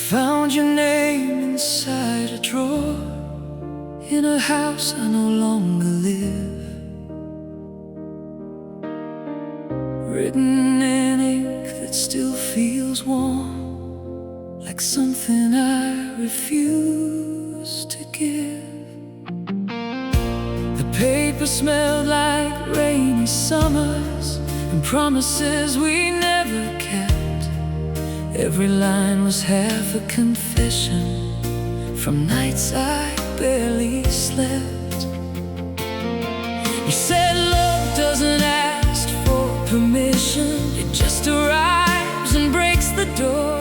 Found your name inside a drawer in a house I no longer live, written in ink that still feels warm, like something I refuse to give. The paper smelled like rainy summers and promises we never kept. Every line was half a confession from nights I barely slept. You said love doesn't ask for permission, it just arrives and breaks the door.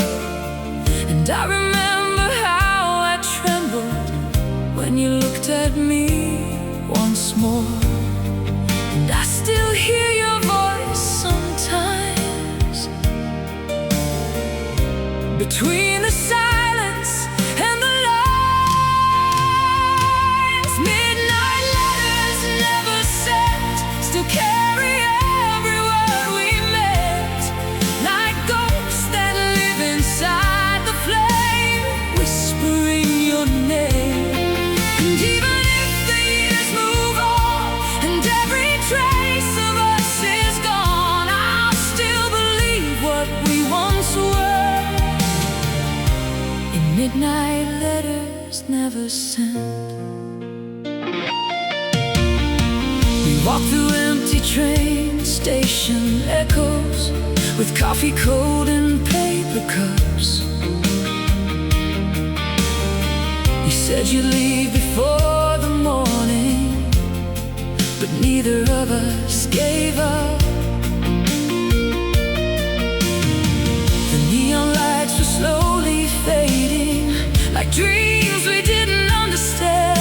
And I remember how I trembled when you looked at me once more. And I still hear your voice sometimes between the silence and the lines. Midnight letters never sent still carry every word we meant, like ghosts that live inside the flame, whispering your name. And even if the years move on and every trace of us is gone, I'll still believe what we once were. Midnight letters never sent. We walk through empty train station echoes with coffee cold in paper cups. You said you'd leave before the morning, but neither of us gave up. The neon lights were slowly fading, like dreams we didn't understand.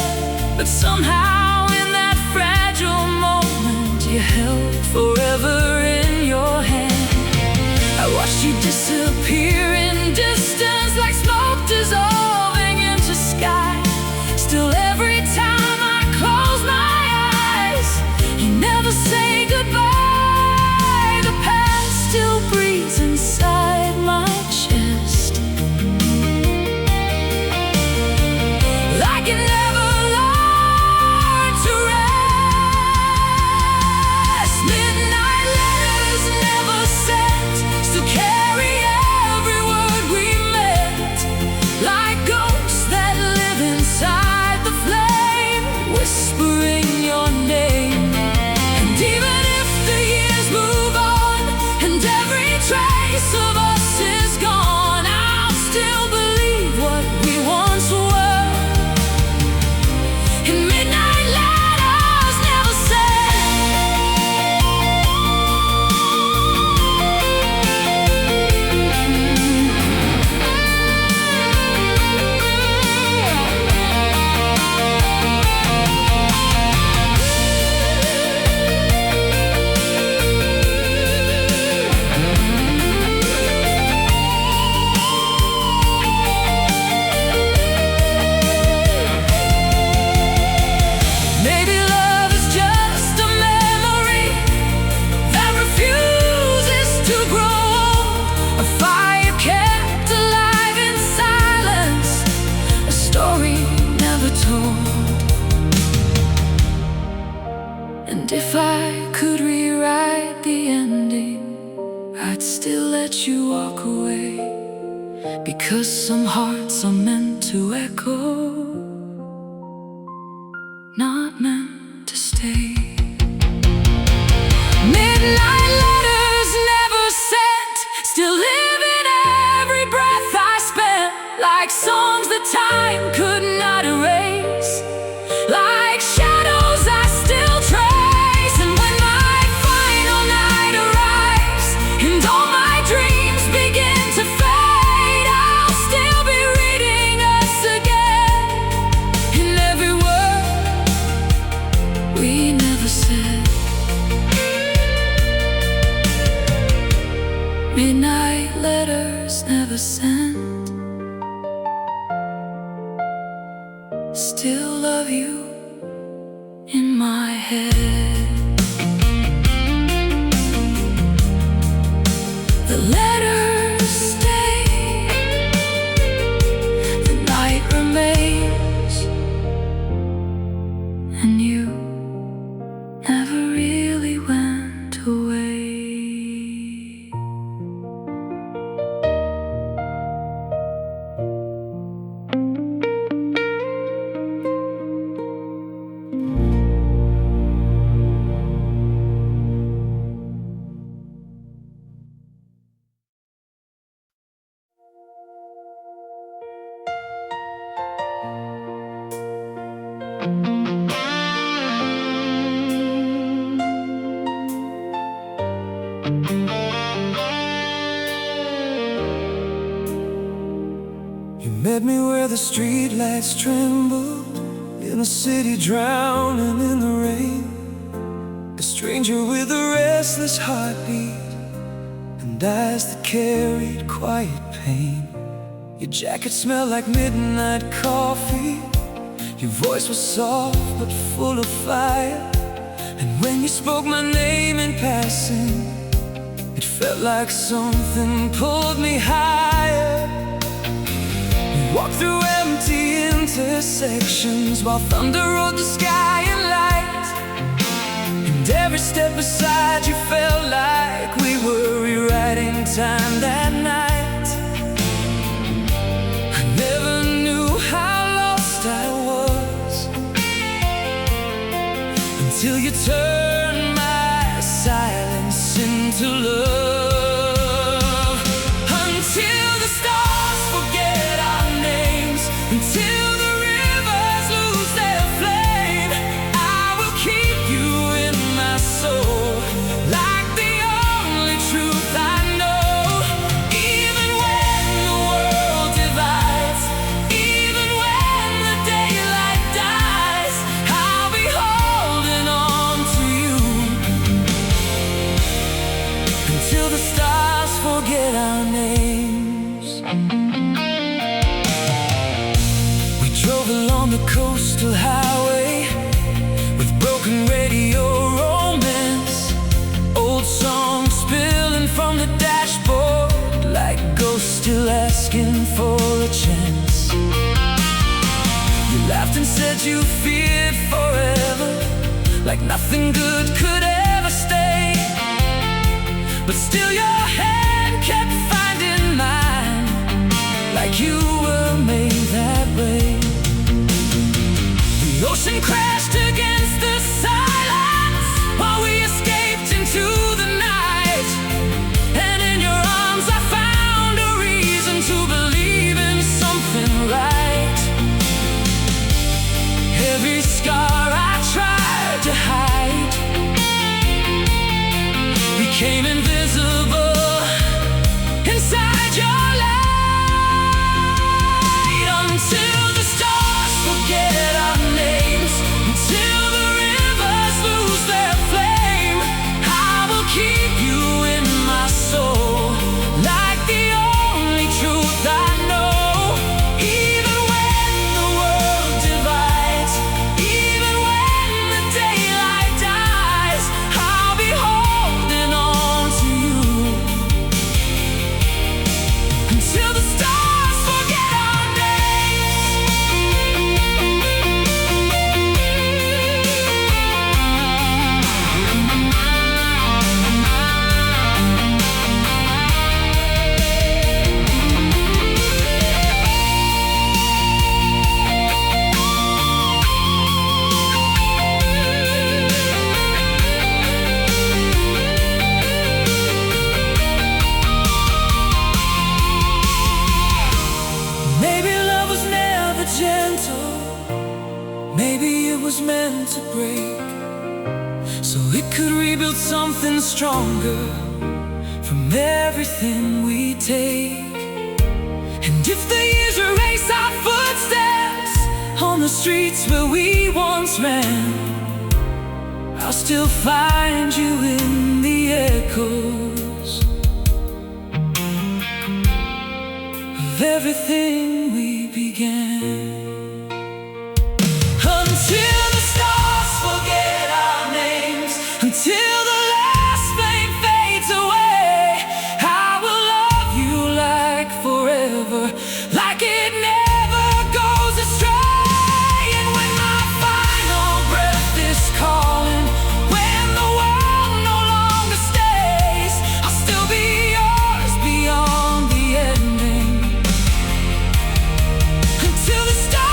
But somehow in that fragile moment you held forever in your hand. I watched you disappear in distance, like smoke dissolving into sky. Still every time I close my eyes, you never say goodbye. The past still breathes inside my chest, like it never learned to rest. Midnight letters never sent still carry every word we meant, like ghosts that live inside the flame, whispering your name. And even if the years move on and every trace of us is gone, I'll still believe what we once were. And midnight letters never Maybe love is just a memory that refuses to grow old, a fire kept alive in silence, a story never told. And if I could rewrite the ending, I'd still let you walk away, because some hearts are meant to echo, not meant to stay. Midnight letters never sent still live in every breath I spent, like songs that time could not erase, like shadows I still trace. And when my final night arrives and all my dreams begin to fade, I'll still be reading us again in every word we never said. Midnight letters never sent, still love you in my head. The letters stay met me where the streetlights trembled, in a city drowning in the rain. A stranger with a restless heartbeat and eyes that carried quiet pain. Your jacket smelled like midnight coffee. Your voice was soft but full of fire. And when you spoke my name in passing, it felt like something pulled me higher. We walked through empty intersections while thunder rode the sky in light. And every step beside you felt like we were rewriting time that night. I never knew how lost I was until you turned my silence into love. Until the stars forget our names, until the rivers lose their flame, I will keep you in my soul, like the only truth I know. Even when the world divides, even when the daylight dies, I'll be holding on to you until the stars forget our names. We drove along the coastal highway with broken radio romance, old songs spilling from the dashboard like ghosts still asking for a chance. You laughed and said you feared forever, like nothing good could ever stay. But still your hand kept finding mine, like you were made that way. The ocean crashed against the silence while we escaped into the night. And in your arms I found a reason to believe in something right. Every scar I tried to hide became invisible inside your light. Until the stars forget our names, until the rivers lose their flame, I will keep you in my soul, like the only truth I know. Even when the world divides, even when the daylight dies, I'll be holding on to you until the stars forget our Maybe love was never gentle, maybe it was meant to break, so it could rebuild something stronger from everything we take. And if the years erase our footsteps on the streets where we once ran, I'll still find you in the echoes of everything we began. Until the stars forget our names, until the last flame fades away, I will love you like forever, like it never goes astray. And when my final breath is calling, when the world no longer stays, I'll still be yours beyond the ending. Until the stars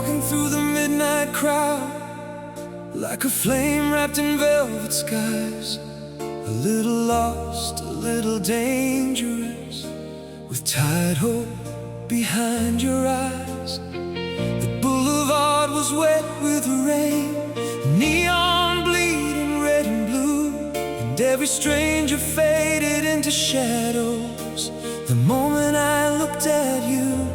walking through the midnight crowd, like a flame wrapped in velvet skies. A little lost, a little dangerous, with tired hope behind your eyes. The boulevard was wet with rain, neon bleeding red and blue, and every stranger faded into shadows the moment I looked at you.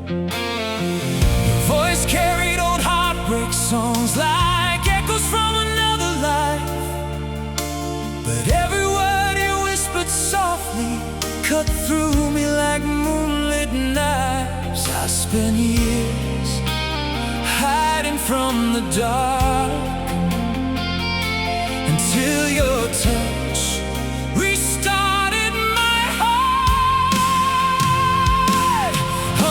Your voice carried old heartbreak songs like echoes from another life, but every word you whispered softly cut through me like moonlit knives. I spent years hiding from the dark, until your touch restarted my heart.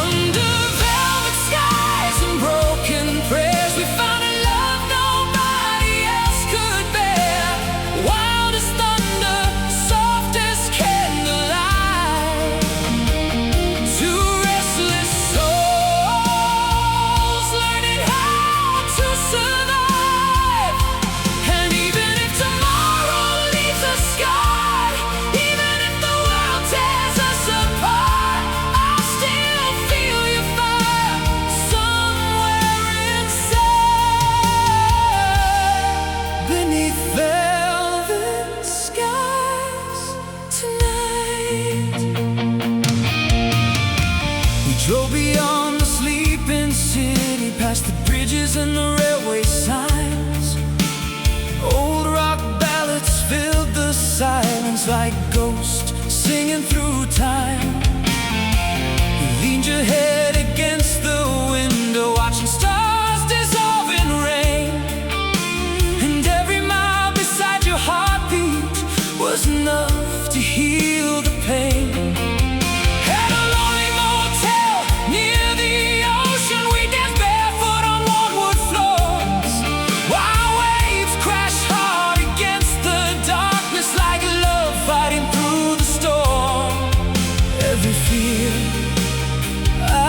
Under velvet skies and broken prayers, we found a love nobody else could bear. Wild as thunder, soft as candlelight, two restless souls learning how to survive. And even if tomorrow leaves us scarred, even if the world tears us apart, I'll still feel your fire somewhere inside. Beneath velvet skies tonight, we drove beyond the sleeping city, past the bridges and the railway signs. Old rock ballads filled the silence like ghosts singing through time. You leaned your head against the window, watching stars dissolve in rain, and every mile beside your heartbeat was enough to heal the pain. At a lonely motel near the ocean, we danced barefoot on hardwood floors, while waves crashed hard against the darkness like love fighting through the storm. Every fear I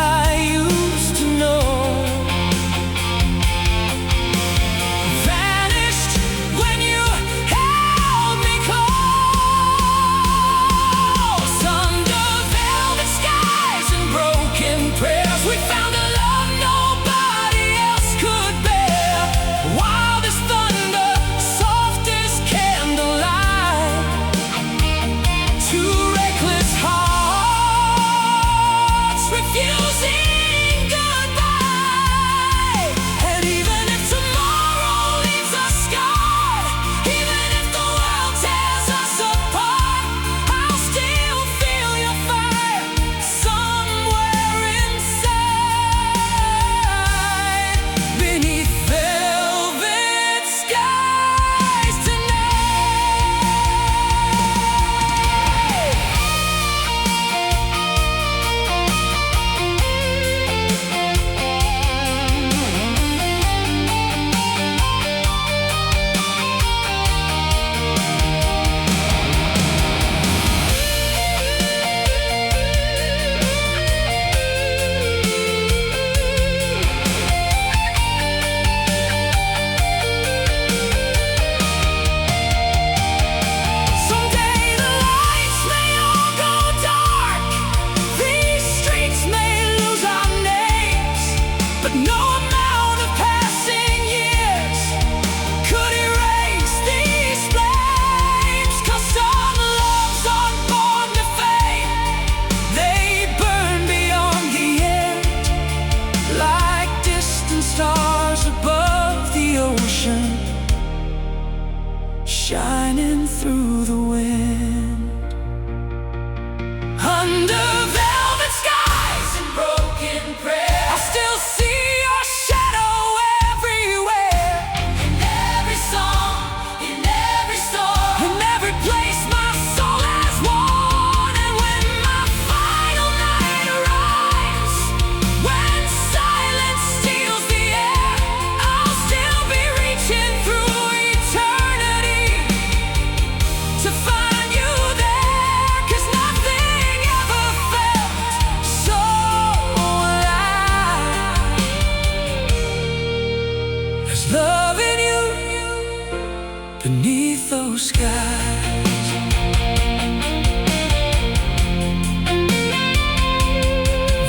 beneath those skies.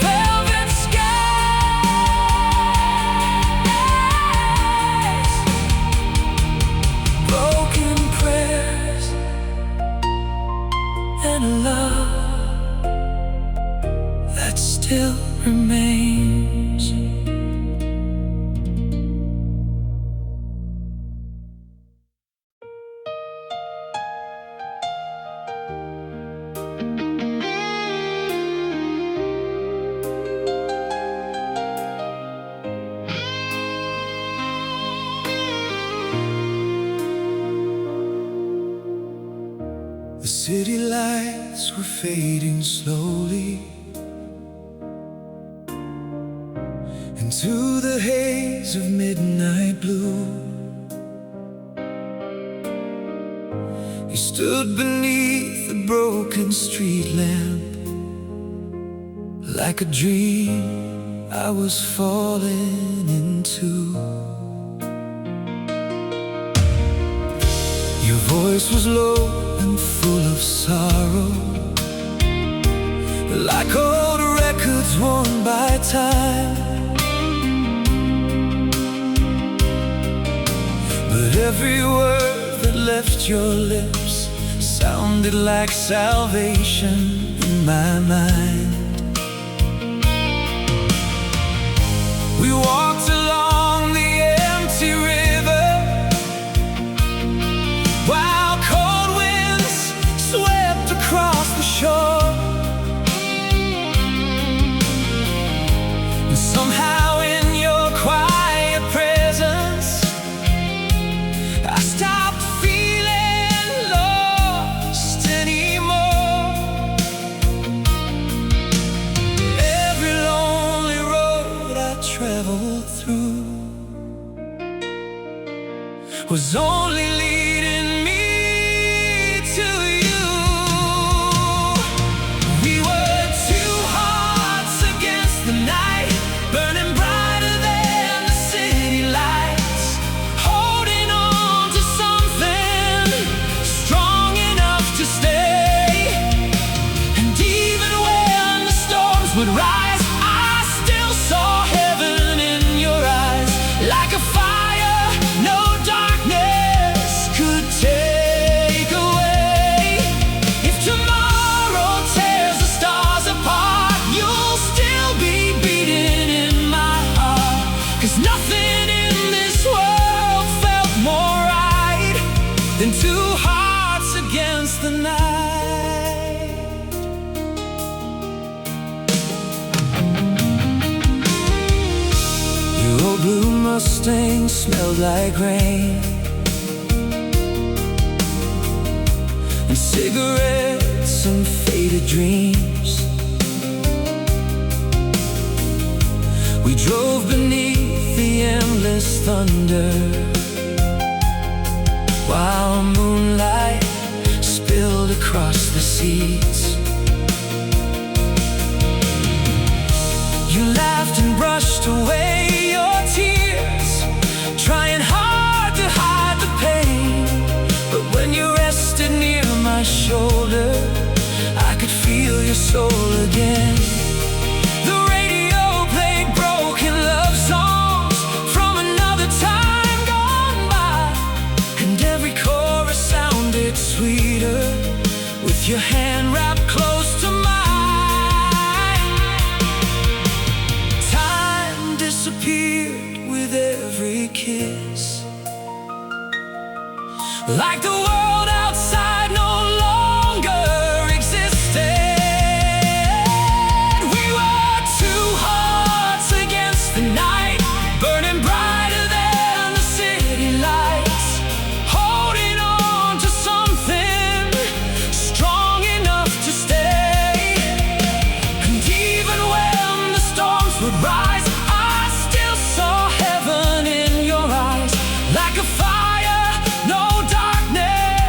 Velvet skies, broken prayers, and a love that still remains. The city lights were fading slowly into the haze of midnight blue. He stood beneath the broken street lamp, like a dream I was falling into. Your voice was low and full of sorrow, like old records worn by time. But every word that left your lips sounded like salvation in my mind. We walked along the empty river, while cold winds swept across the shore. And somehow in your quiet presence, I stopped feeling lost anymore. Every lonely road I traveled through was only leading me to you. We were two hearts against the night, burning brighter than the city lights, holding on to something strong enough to stay. And even when the storms would rise, I still saw heaven in your eyes, like a fire no darkness could take away. If tomorrow tears the stars apart, you'll still be beating in my heart. 'Cause nothing in this world felt more right than two hearts against the night. Your old blue Mustang smelled like rain, and cigarettes and faded dreams. We drove beneath the endless thunder, while moonlight spilled across the seats. You laughed and brushed away your tears, trying hard to hide the pain. But when you rested near my shoulder, I could feel your soul again. The radio played broken love songs from another time gone by, and every chorus sounded sweeter with your hand wrapped close to mine. Time disappeared with every kiss, like the world outside no longer existed. We were two hearts against the night, burning brighter than the city lights, holding on to something strong enough to stay. And even when the storms would rise, I still saw heaven in your eyes, like a fire no darkness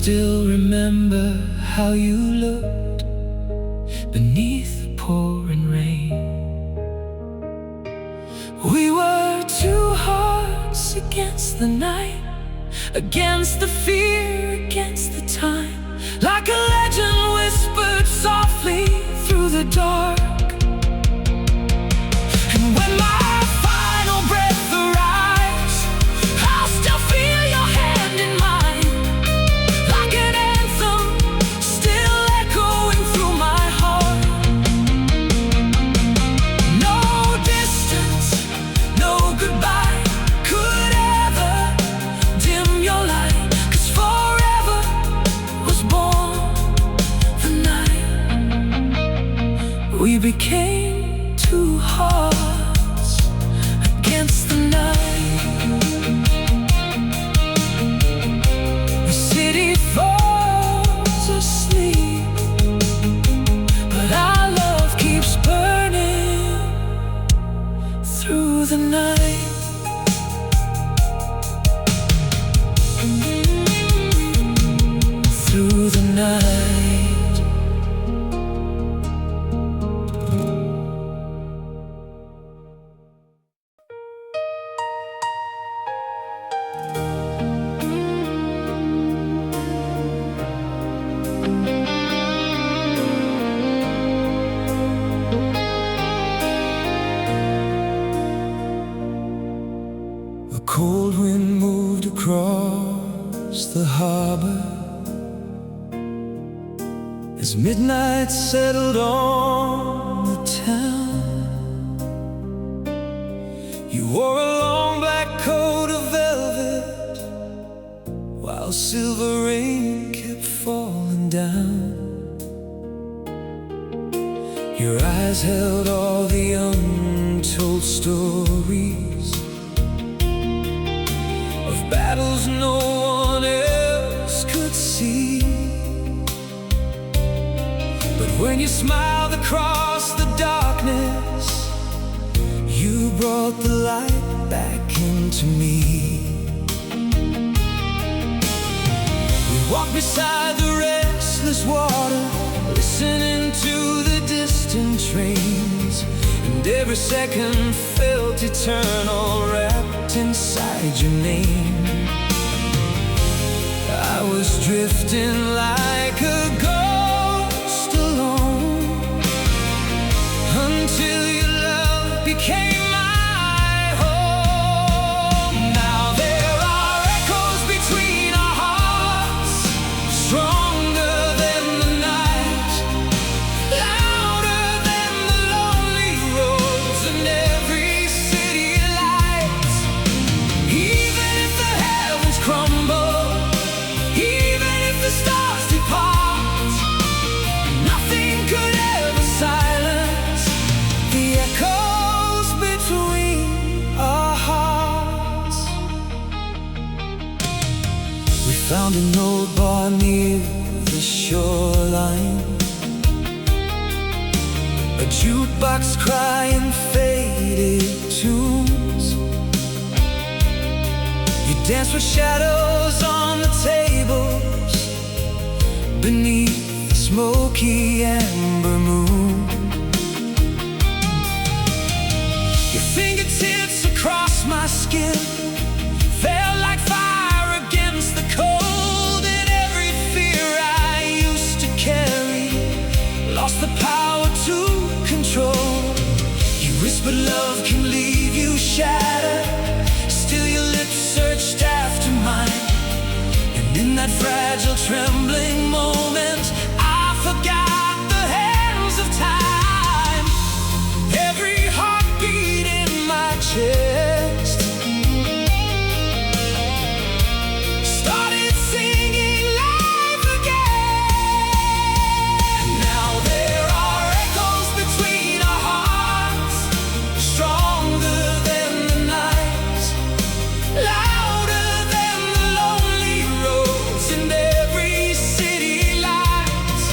still remember how you looked beneath the pouring rain. We were two hearts against the night, against the fear, against the time, like a legend whispered softly through the dark. And when my final breath arrives, I'll still feel your hand in mine, like an anthem still echoing through my heart. No distance, no goodbye could ever dim your light, 'cause forever was born the night we became two hearts against the night. The city falls asleep, but our love keeps burning through the night. Through the night. A cold wind moved across the harbor as midnight settled on the town. You wore a long black coat of velvet, while silver rain kept falling down. Your eyes held all the untold stories of battles no one else could see. But when you smiled across the darkness, you brought the light back into me. We walked beside the restless water, listening to the distant trains, and every second felt eternal, wrapped inside your name. I was drifting like a ghost alone, until your love became my home. Now there are echoes between our hearts, stronger than the night, louder than the lonely roads and every city lights. Even if the heavens crumble, even if the stars depart, nothing could ever silence the echoes between our hearts. We found an old bar near the shoreline, a jukebox crying faded tunes. You danced with shadows on the tables beneath the smoky amber moon. Your fingertips across my skin felt like fire against the cold, and every fear I used to carry lost the power to control. You whispered love can leave you shattered, still your lips searched after mine. And in that fragile, trembling moment, I forgot the hands of time. Every heartbeat in my chest started singing life again. Now there are echoes between our hearts, stronger than the night, louder than the lonely roads and every city lights.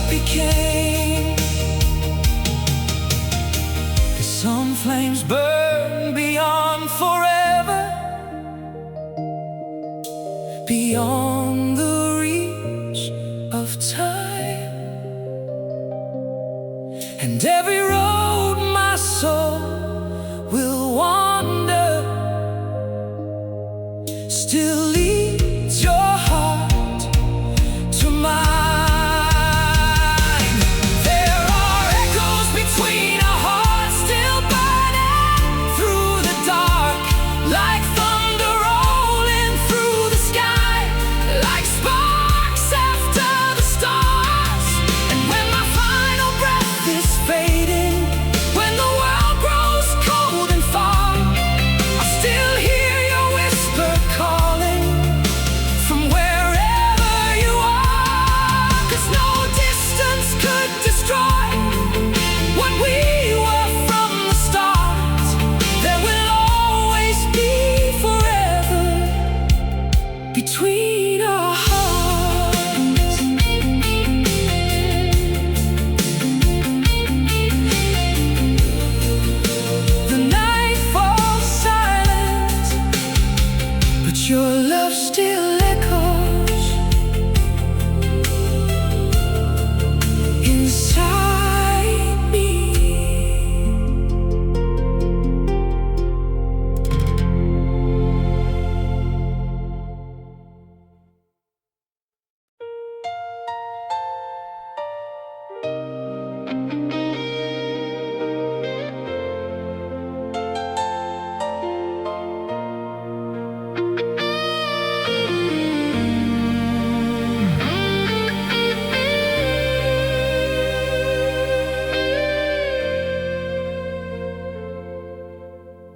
became. Some flames burn beyond forever, beyond the reach of time. And every road my soul will wander still leads your heart to mine. There are echoes between our hearts still burning through the dark, like thunder rolling through the sky, like sparks after the stars. And when my final breath is fading, when the world grows cold and far, I still hear your whisper calling from wherever you are. 'Cause no distance could destroy what we were from the start. There will always be forever between our hearts. The night falls silent, but your love still echoes inside me.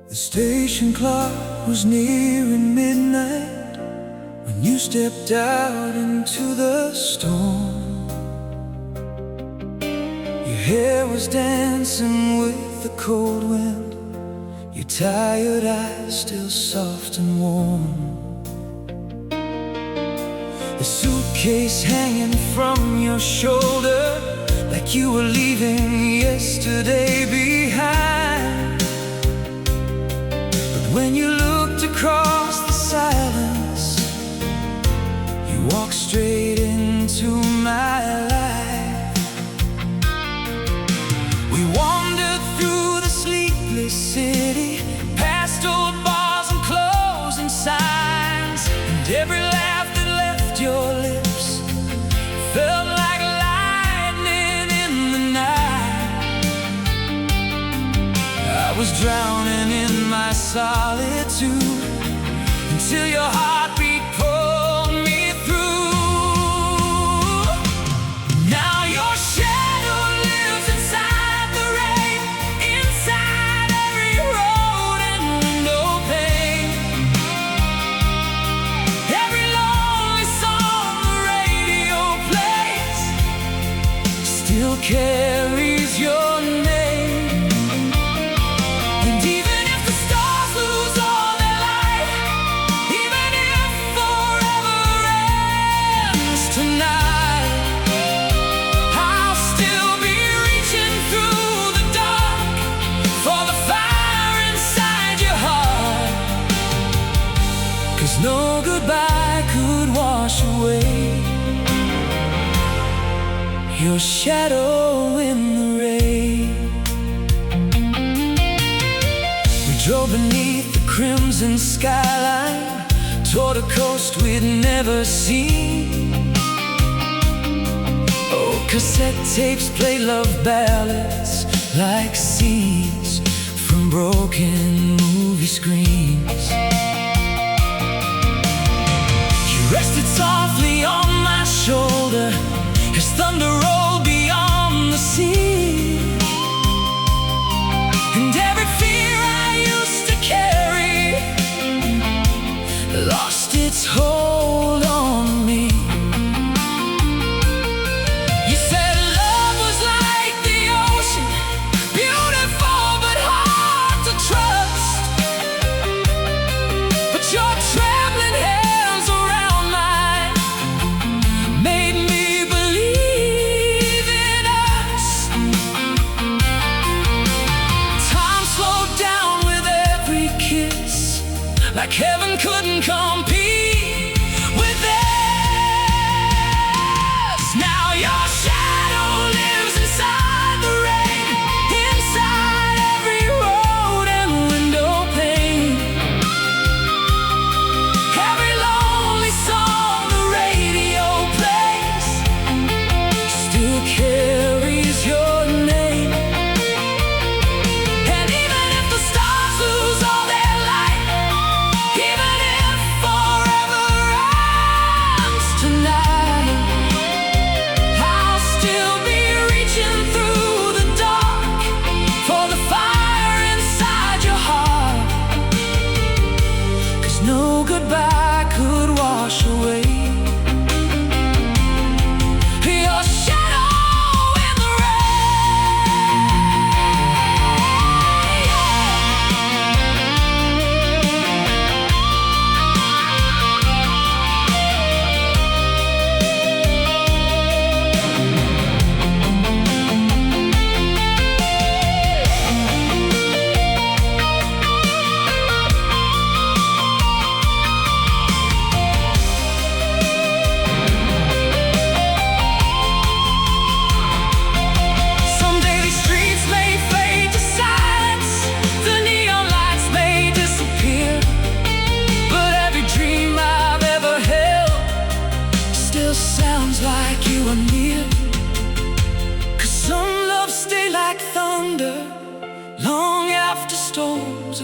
The station clock was nearing midnight when you stepped out into the storm. Your hair was dancing with the cold wind, your tired eyes still soft and warm. The suitcase hanging from your shoulder, like you were leaving yesterday behind. But when you looked across the silence, you walked straight into my life. We wandered through the sleepless city, past old bars and closing signs, and every laugh that left your lips felt like lightning in the night. I was drowning in my solitude until your heartbeat pulled me through. Now your shadow lives inside the rain, inside every road and window pane. Every lonely song the radio plays still carries your name. And even if the stars lose all their light, even if forever ends tonight, I'll still be reaching through the dark for the fire inside your heart. 'Cause no goodbye could wash away your shadow in the rain. We drove beneath the crimson skyline toward a coast we'd never seen. Oh, cassette tapes play love ballads like scenes from broken movie screens. You rested softly on my shoulder as thunder rolled beyond the sea. And every fear I used to carry lost its hold on me. You said love was like the ocean, beautiful but hard to trust. But your trembling hands around mine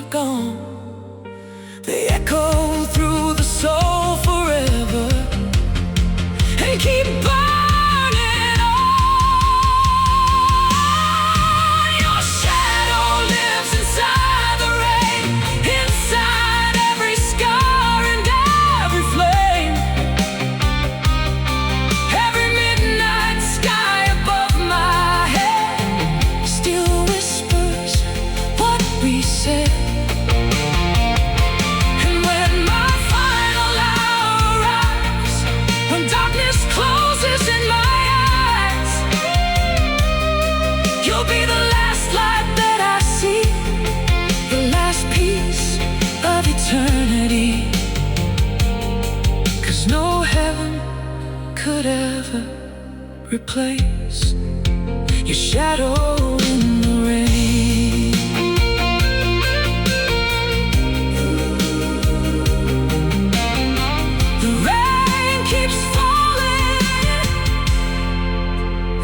gone. They echo through the soul forever and keep burning on. Your shadow lives inside the rain, inside every scar and every flame. Every midnight sky above my head still whispers what we said. Could ever replace your shadow in the rain. The rain keeps falling,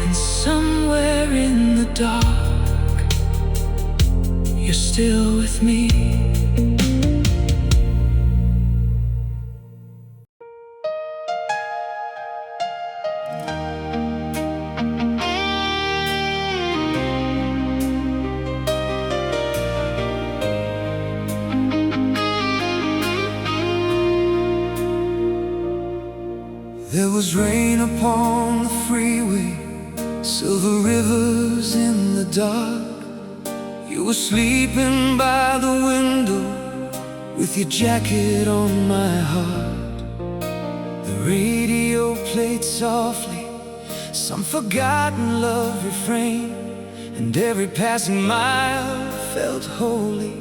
and somewhere in the dark, you're still with me. There was rain upon the freeway, silver rivers in the dark. You were sleeping by the window with your jacket on my heart. The radio played softly some forgotten love refrain, and every passing mile felt holy,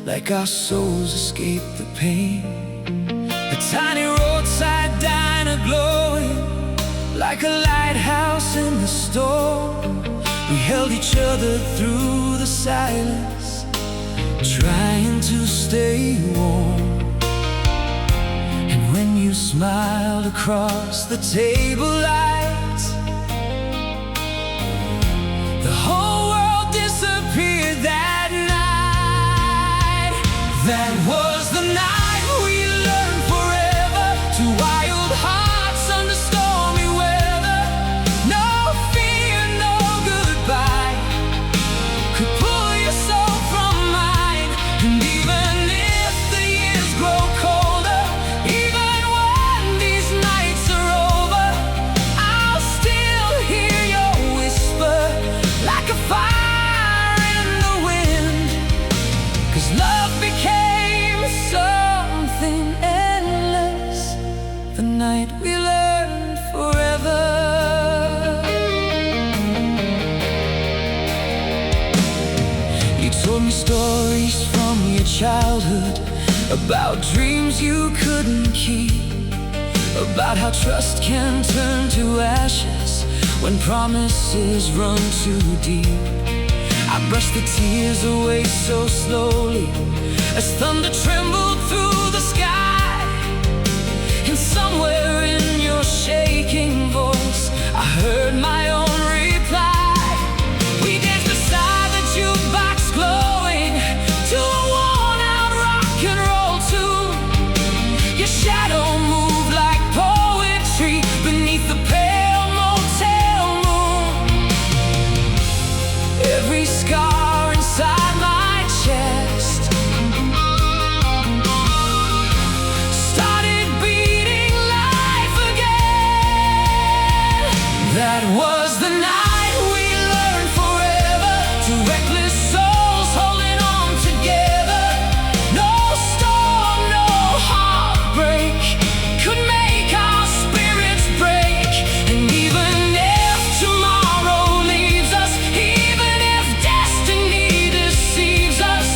like our souls escaped the pain. A tiny roadside diner glowing like a lighthouse in the storm. We held each other through the silence, trying to stay warm. And when you smiled across the table lights, the whole world disappeared that night. That was the night wild hearts under stormy weather. No fear, no goodbye could pull your soul from mine. And even if the years grow colder, even when these nights are over, I'll still hear your whisper like a fire in the wind. 'Cause love became something endless the night we learned forever. You told me stories from your childhood, about dreams you couldn't keep, about how trust can turn to ashes when promises run too deep. I brushed the tears away so slowly as thunder trembled through the sky. And somewhere in your shaking voice, I heard my own reply. We danced beside the jukebox, glowing to a worn-out rock and roll tune. Your shadow moved like poetry beneath the pale motel moon. Every scar inside my chest that was the night we learned forever, two reckless souls holding on together. No storm, no heartbreak could make our spirits break. And even if tomorrow leaves us, even if destiny deceives us,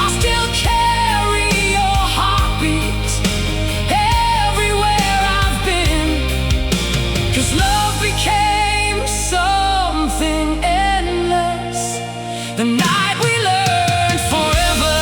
I'll still carry your heartbeat everywhere I've been. 'Cause love became something endless the night we learned forever.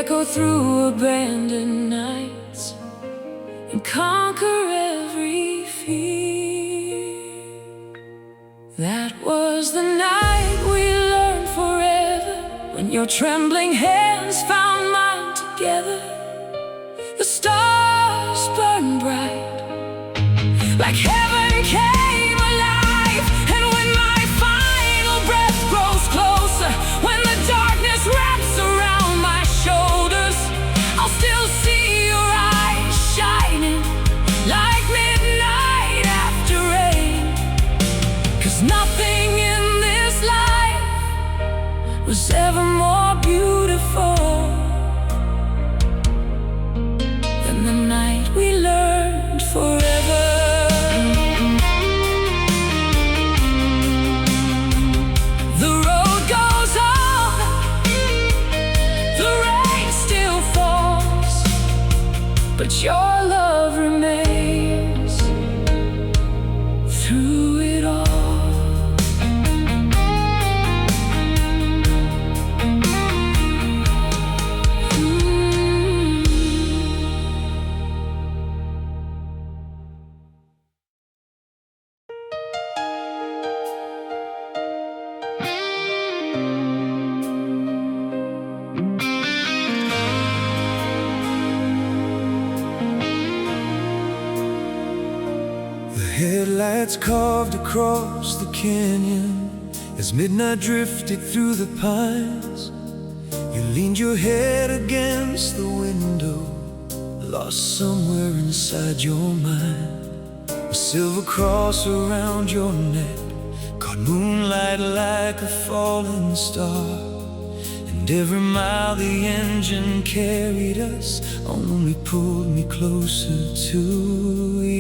echo through abandoned nights and conquer every fear. That was the night we learned forever, when your trembling hands found mine together. The stars burned bright, like heaven came alive. And when my final breath grows closer, when the darkness wraps around my shoulders, I'll still see your eyes shining like midnight after rain. 'Cause nothing in this life was ever more beautiful than the night we learned forever. The road goes on, the rain still falls, but your love remains through it all. Headlights carved across the canyon as midnight drifted through the pines. You leaned your head against the window, lost somewhere inside your mind. A silver cross around your neck caught moonlight like a falling star. And every mile the engine carried us only pulled me closer to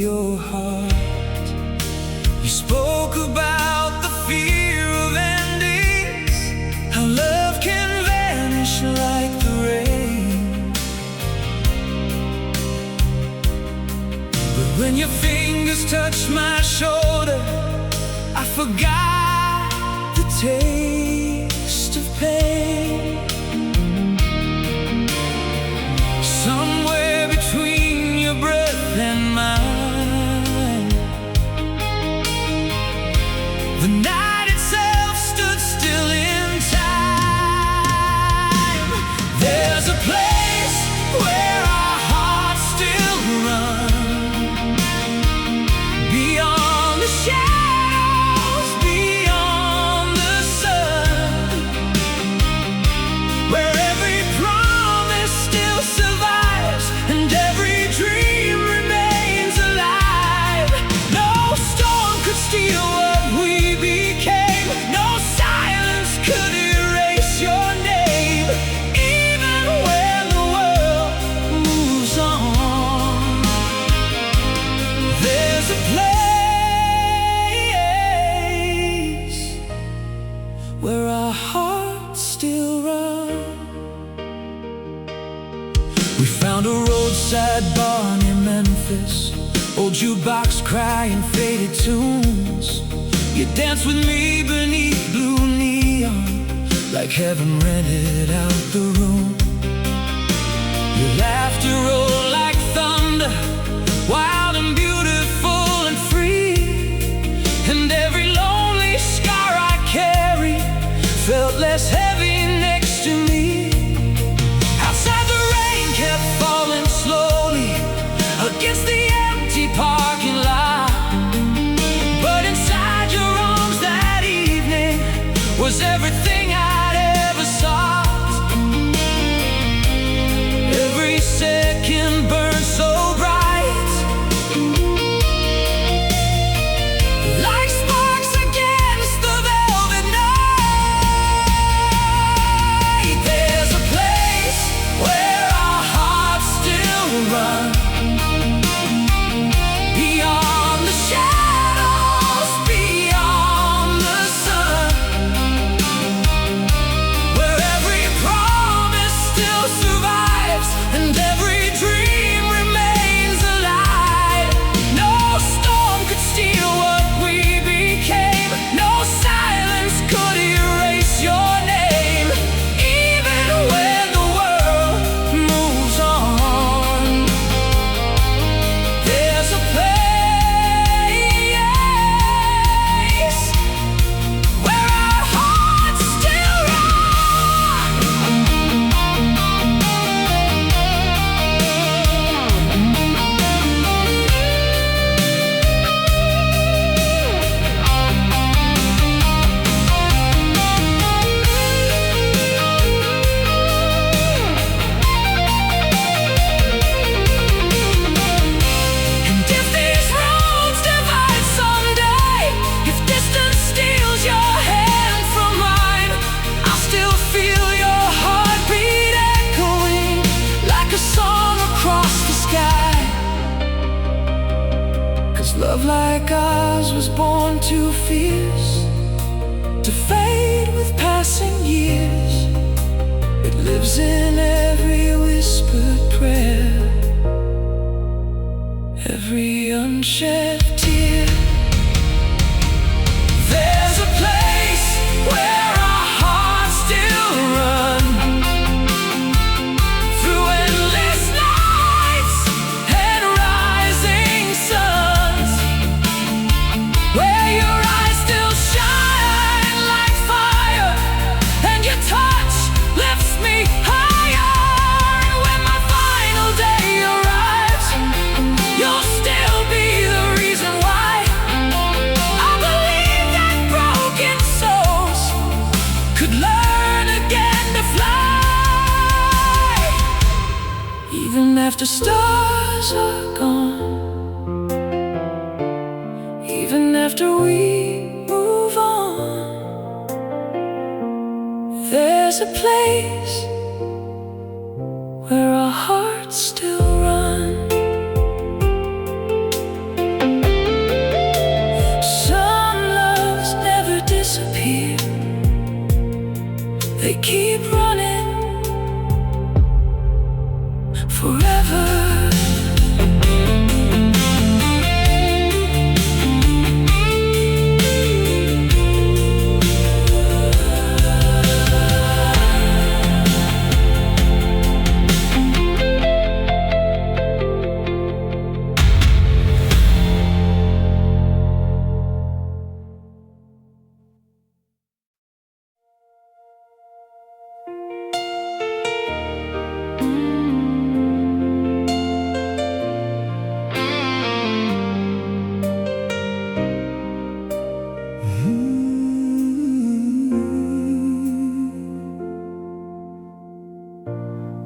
your heart. You spoke about the fear of endings, how love can vanish like the rain. But when your fingers touched my shoulder, I forgot the taste of pain. Somewhere between your breath and mine, the night itself stood still in time. There's a place where our hearts still run, beyond the shadows, beyond the sun, where every promise still survives and every dream remains alive. No storm could steal what we became, no silence could erase your name. Even when the world moves on, there's a place where our hearts still run. We found a roadside bar near Memphis, old jukebox crying faded tunes. You danced with me beneath blue neon, like heaven rented out the room. Your laughter rolled like thunder, wild and beautiful and free. And every lonely scar I carry felt less heavy next to me. Outside the rain kept falling slowly against the empty parking lot, but inside your arms that evening was everything I'd ever sought. Every second burned so bright, like sparks against the velvet night. There's a place where our hearts still run, beyond the shadows, beyond the sun, like ours was born too fierce to fade with passing years. It lives in every whispered prayer, every unshed tear. There's a place where our hearts still run through endless nights and rising suns, where your eyes still shine like fire and your touch lifts me higher. And when my final day arrives, you'll still be the reason why I believe that broken souls could learn again to fly. Even after stars are gone, even after we move on, there's a place where our hearts still run. Some loves never disappear, they keep running forever.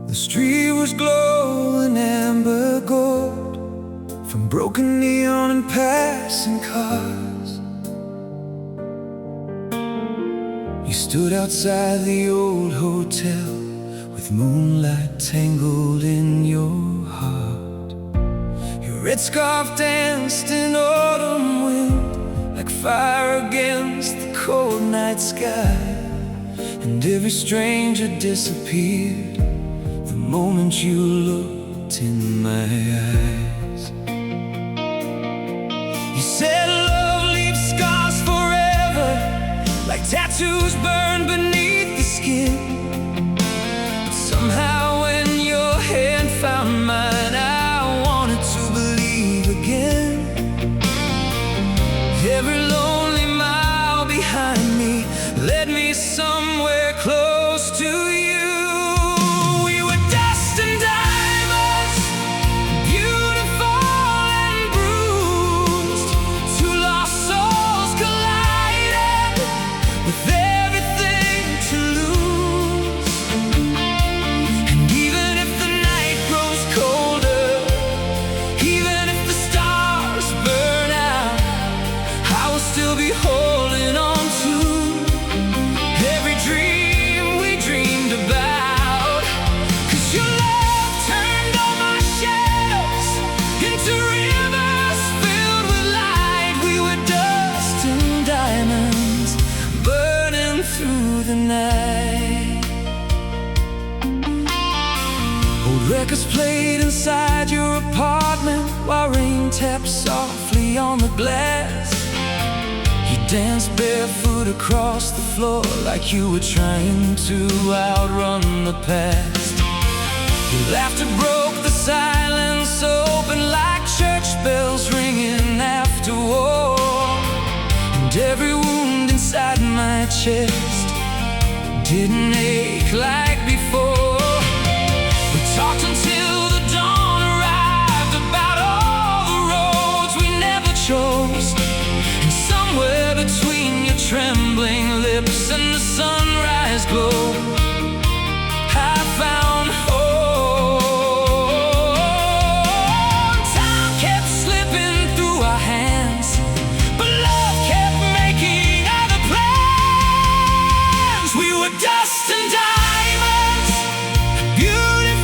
The street was glowing amber gold from broken neon and passing cars. You stood outside the old hotel with moonlight tangled in your heart. Your red scarf danced in autumn wind like fire against the cold night sky. And every stranger disappeared the moment you looked in my eyes. You said love leaves scars forever, like tattoos burned beneath the skin. But somehow when your hand found mine, I wanted to believe again. Every lonely mile behind me led me somewhere close to you. Records played inside your apartment while rain tapped softly on the glass. You danced barefoot across the floor like you were trying to outrun the past. Your laughter broke the silence, open like church bells ringing after war. And every wound inside my chest didn't ache like before. Talked until the dawn arrived about all the roads we never chose. And somewhere between your trembling lips and the sunrise glow, I found home. Time kept slipping through our hands, but love kept making other plans. We were dust and diamonds, beautiful.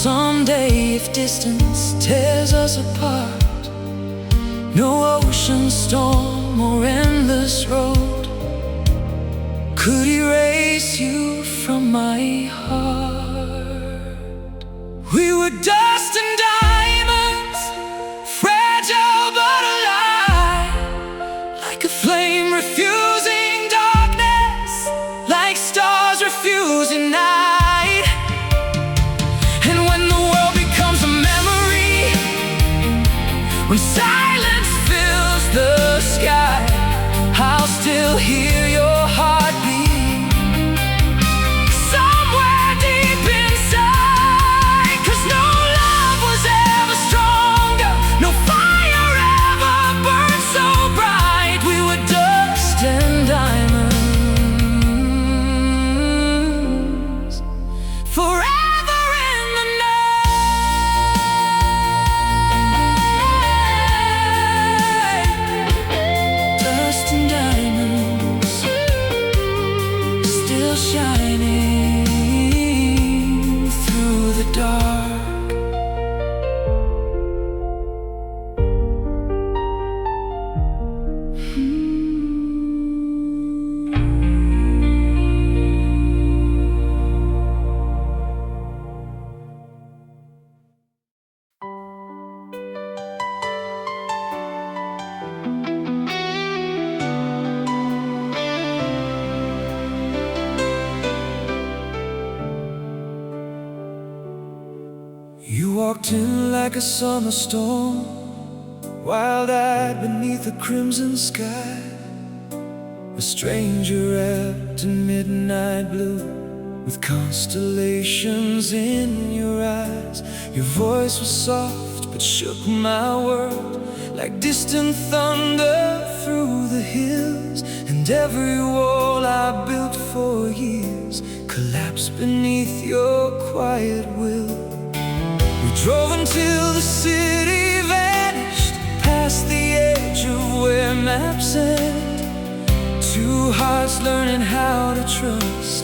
Someday, if distance tears us apart, no ocean storm or endless road could erase you from my heart. We were dust and diamonds, fragile but alive, like a flame refusing darkness, like stars refusing night. And when the world becomes a memory, when silence fills the sky, I'll still hear your heartbeat somewhere deep inside. 'Cause no love was ever stronger, no fire ever burned so bright. We were dust and diamonds, forever in the night. Dust and diamonds, still shining through the dark. You walked in like a summer storm, wild-eyed beneath a crimson sky, a stranger wrapped in midnight blue, with constellations in your eyes. Your voice was soft but shook my world, like distant thunder through the hills. And every wall I built for years collapsed beneath your quiet will. We drove until the city vanished, past the edge of where maps end. Two hearts learning how to trust,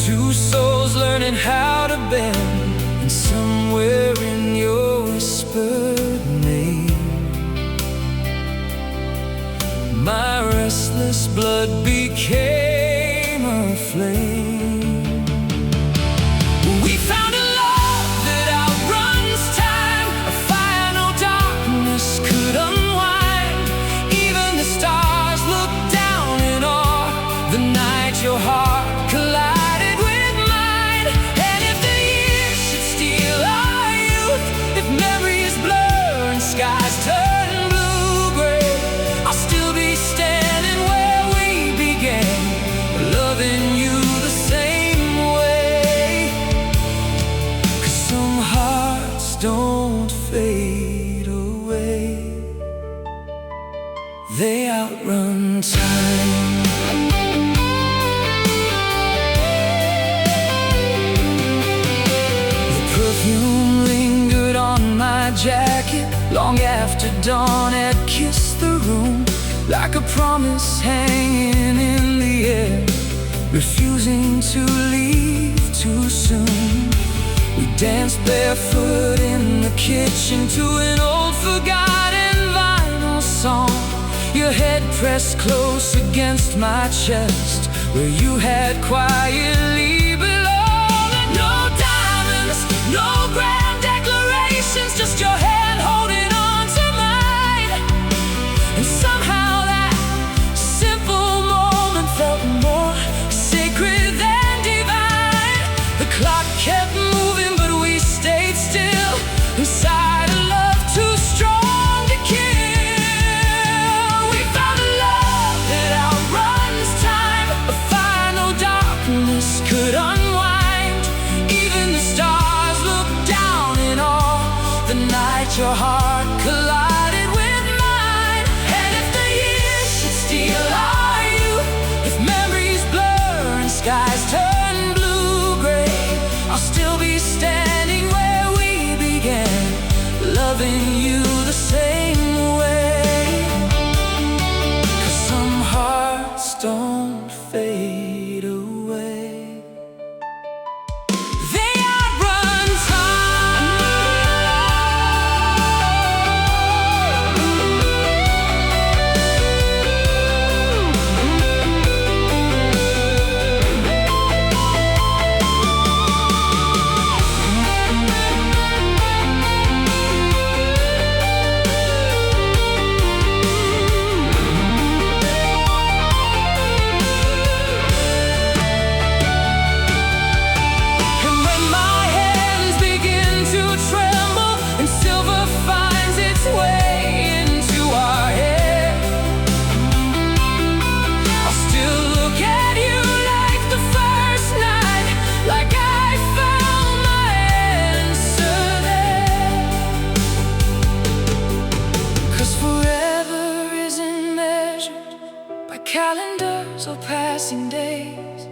two souls learning how to bend. And somewhere in your whispered name, my restless blood became a flame. We found a love that outruns time, a fire no darkness could unwind. Even the stars looked down in awe the night your heart collided with mine. And if the years should steal our youth, if memories blur and skies turn blue-gray, I'll still be standing where we began, loving you the same way. 'Cause some hearts don't fade away, they outrun time. The perfume lingered on my jacket long after dawn had kissed the room, like a promise hanging in the air, refusing to leave too soon. We danced barefoot in the kitchen to an old forgotten vinyl song, your head pressed close against my chest, where you had quietly belonged. And no diamonds, no grand declarations, just your hand holding on to mine. And somehow that simple moment felt more sacred than divine. The clock kept moving, but we stayed still, inside a love too strong to kill. We found a love that outruns time, a fire no darkness could unwind. Even the stars looked down in awe the night your heart collided with mine. And if the years should steal our youth, if memories blur and skies turn blue-gray, I'll still be standing where we began, loving you the same way. 'Cause some hearts don't fade away, they outrun time. passing days.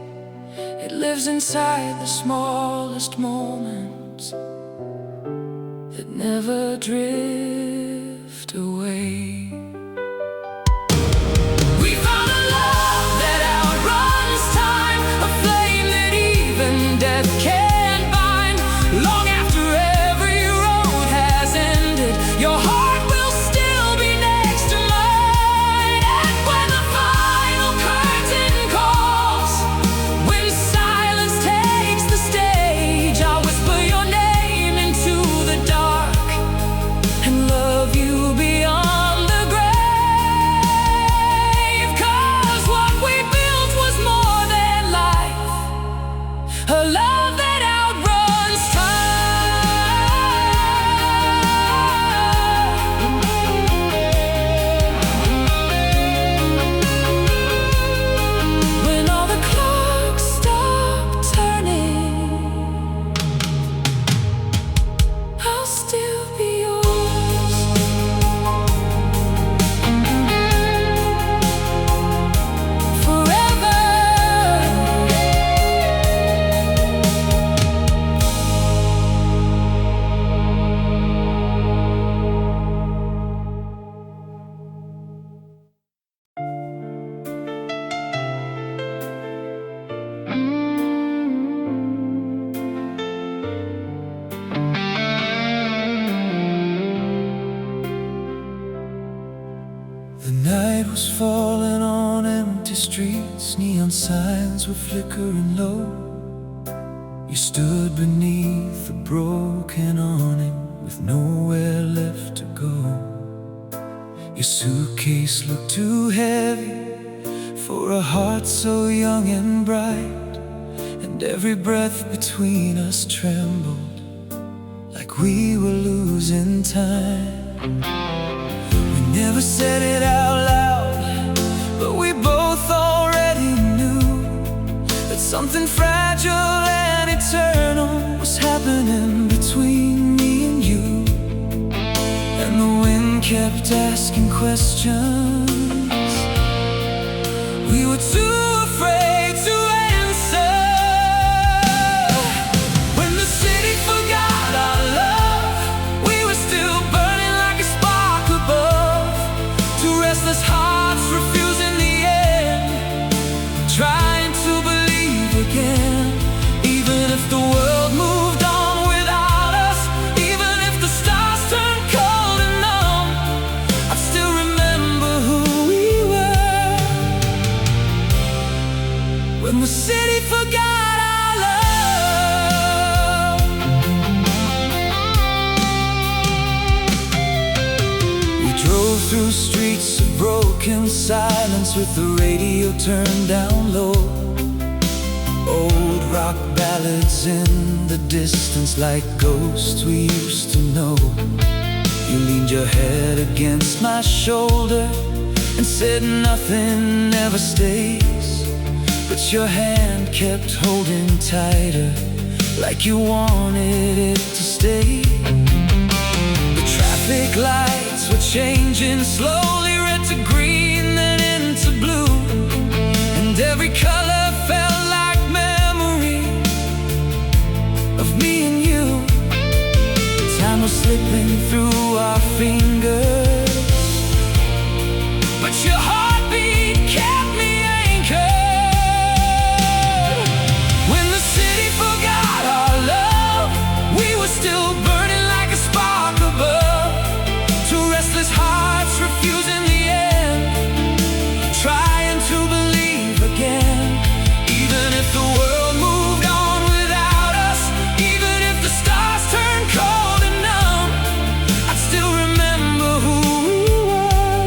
It lives inside the smallest moments that never drift away. We found a love that outruns time, a flame that even death can't bind. Long after every road has ended, your heart will still be next to mine. And when the final curtain calls, when silence takes the stage, I'll whisper your name into the dark and love you beyond the grave. 'Cause what we built was more than life, a love that outruns time. When all the clocks stop turning, I'll still be yours. Forever. The night was falling on empty streets, neon signs were flickering low. You stood beneath a broken awning with nowhere left to go. Your suitcase looked too heavy for a heart so young and bright, and every breath between us trembled like we were losing time. We never said it out loud, but we both already knew that something fragile and eternal was happening between me and you. And the wind kept asking questions we were too afraid to answer. When the city forgot our love, we were still burning like a spark above. Two restless hearts refusing the end, trying to believe again. Even if the world moved on without us, even if the stars turned cold and numb, I'd still remember who we were. When the city forgot our love. We drove through streets of broken silence with the radio turned down low. Old rock ballads in the distance like ghosts we used to know. You leaned your head against my shoulder and said nothing ever stays, but your hand kept holding tighter like you wanted it to stay. The traffic lights were changing slowly, red to green then into blue, and every color felt like memory of me and you. Time was slipping through our fingers, but your heartbeat kept me anchored. When the city forgot our love, we were still burning like a spark above. Two restless hearts refusing the end, trying to believe again. Even if the world moved on without us, even if the stars turned cold and numb, I'd still remember who we were.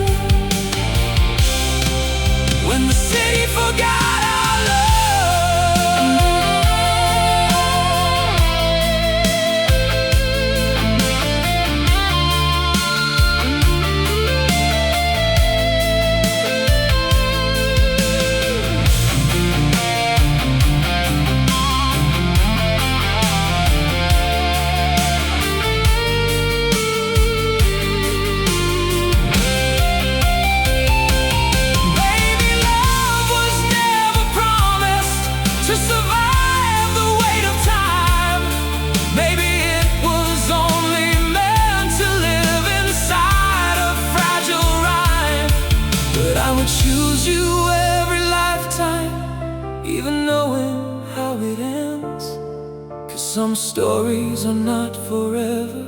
Some stories are not forever,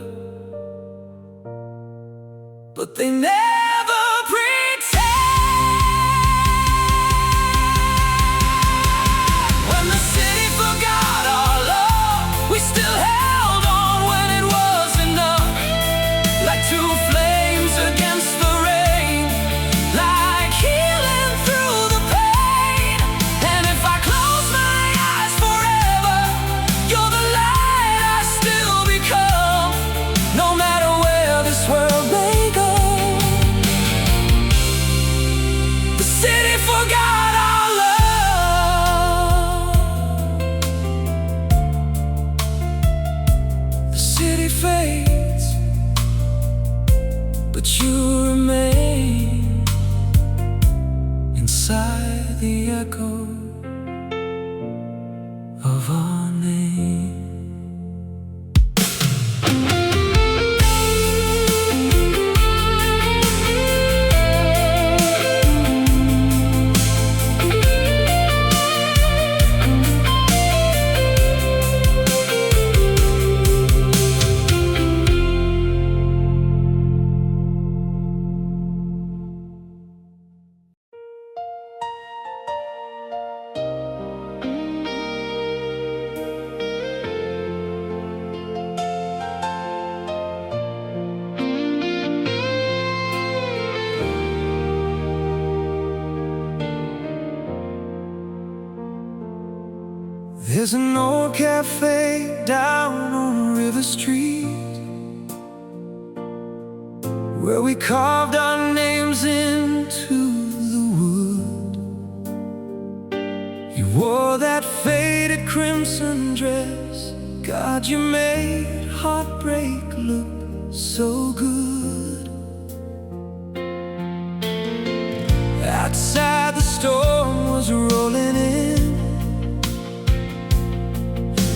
but they never pretend. When the city forgot our love, we still held on when it was enough. Like two flames against the rain, like healing through the pain. And if I close my eyes forever, you're the light I still become. No matter where this world may go, the city forgot our love. The city fades, but you remain inside the echo of our name. There's an old cafe down on River Street where we carved our names into the wood. You wore that faded crimson dress. God, you made heartbreak look so good. Outside the storm was rolling in,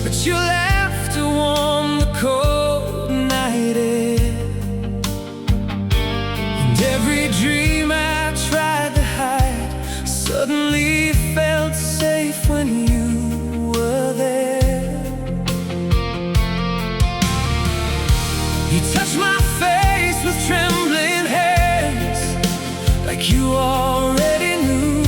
but you left to warm the cold night air. And every dream I tried to hide suddenly felt safe when you were there. You touched my face with trembling hands, like you already knew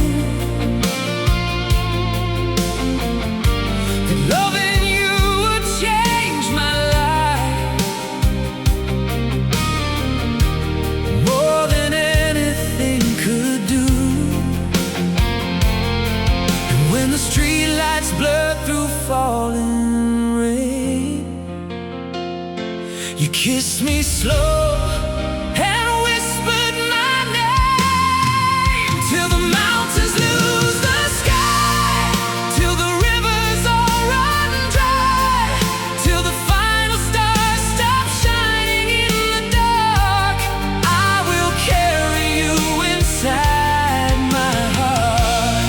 that loving you would change my life more than anything could do. And when the streetlights blurred through falling rain, you kissed me slow and whispered my name, till the mountains lose the sky, till the rivers all run dry, till the final stars stop shining in the dark. I will carry you inside my heart.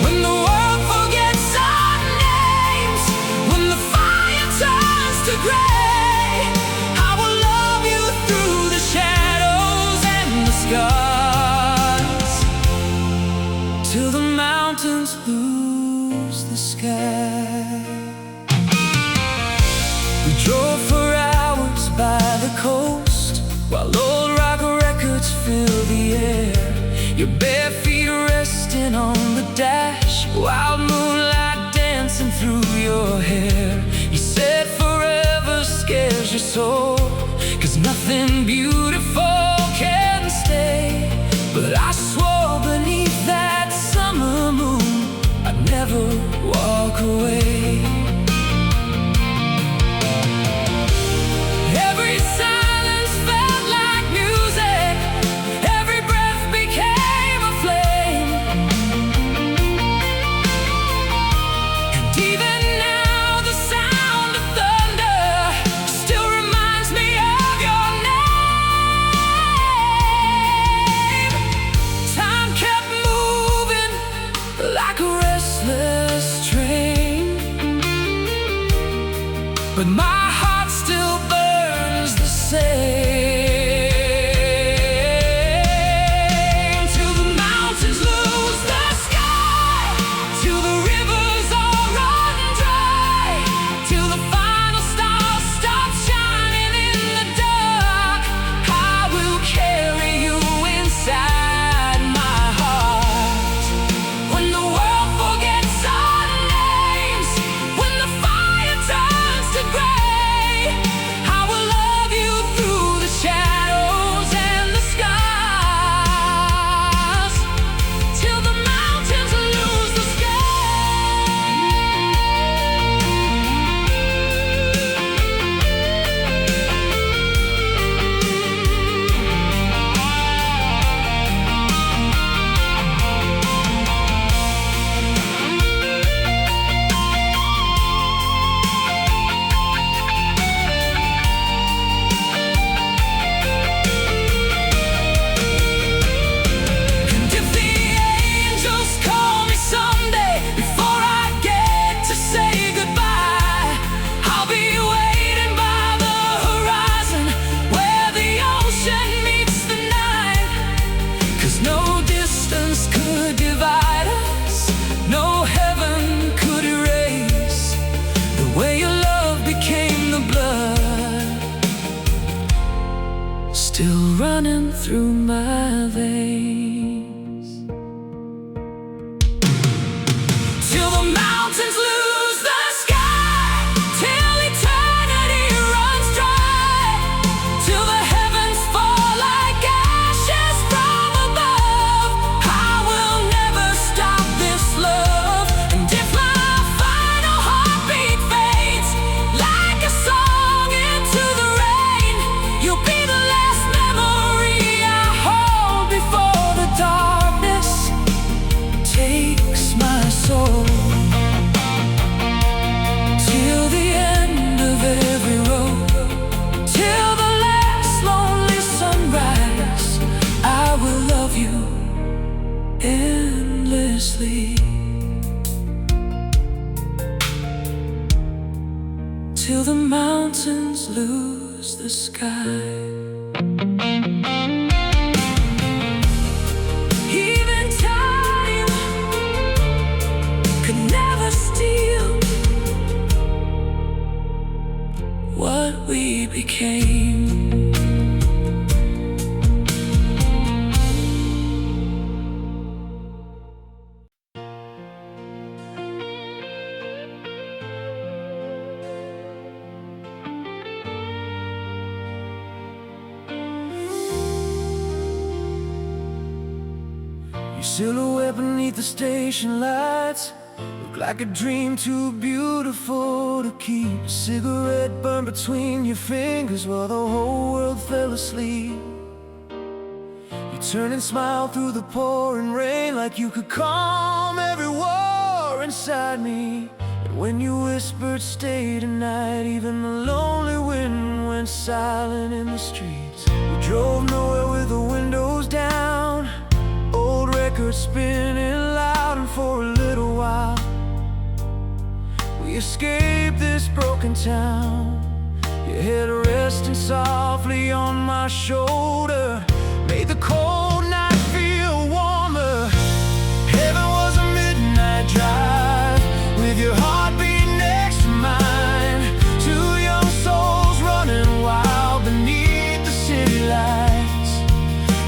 When the world forgets our names, when the fire turns to gray, I will love you through the shadows and the scars, till the mountains lose the sky. We drove for hours by the coast, while old rock records filled the air. Your bare feet resting on the dash, wild moonlight dancing through your hair. You said forever scares your soul, 'cause nothing beautiful can stay. But I swore beneath that summer moon I'd never walk away. Every silence felt like music, every breath became a flame. And even now the sound of thunder still reminds me of your name. still running through my veins. Till the mountains lose the sky, till eternity runs dry, till the heavens fall like ashes from above. I will never stop this love. And if my final heartbeat fades like a song into the rain, you'll be the last memory I hold before the darkness takes my soul. Till the end of every road, till the last lonely sunrise, I will love you endlessly. Till the mountains lose the sky. Even time could never steal what we became. Your silhouette beneath the station lights look like a dream too beautiful to keep. A cigarette burned between your fingers while the whole world fell asleep. You turn and smile through the pouring rain like you could calm every war inside me. And when you whispered stay tonight, even the lonely wind went silent in the streets. We drove nowhere with the windows down, old records spinning loud, and for a little while we escaped this broken town. Your head resting softly on my shoulder made the cold night feel warmer. Heaven was a midnight drive with your heartbeat next to mine. Two young souls running wild beneath the city lights.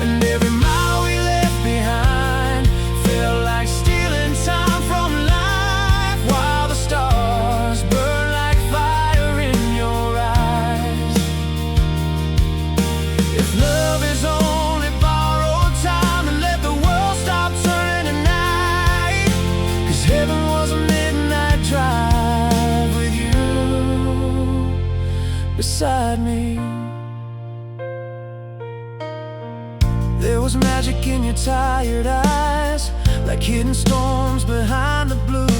And every mile we left behind felt like stealing time from life, while the stars burn like fire in your eyes. If love is only borrowed time, then let the world stop turning tonight. 'Cause heaven was a midnight drive with you beside me. There was magic in your tired eyes, like hidden storms behind the blue.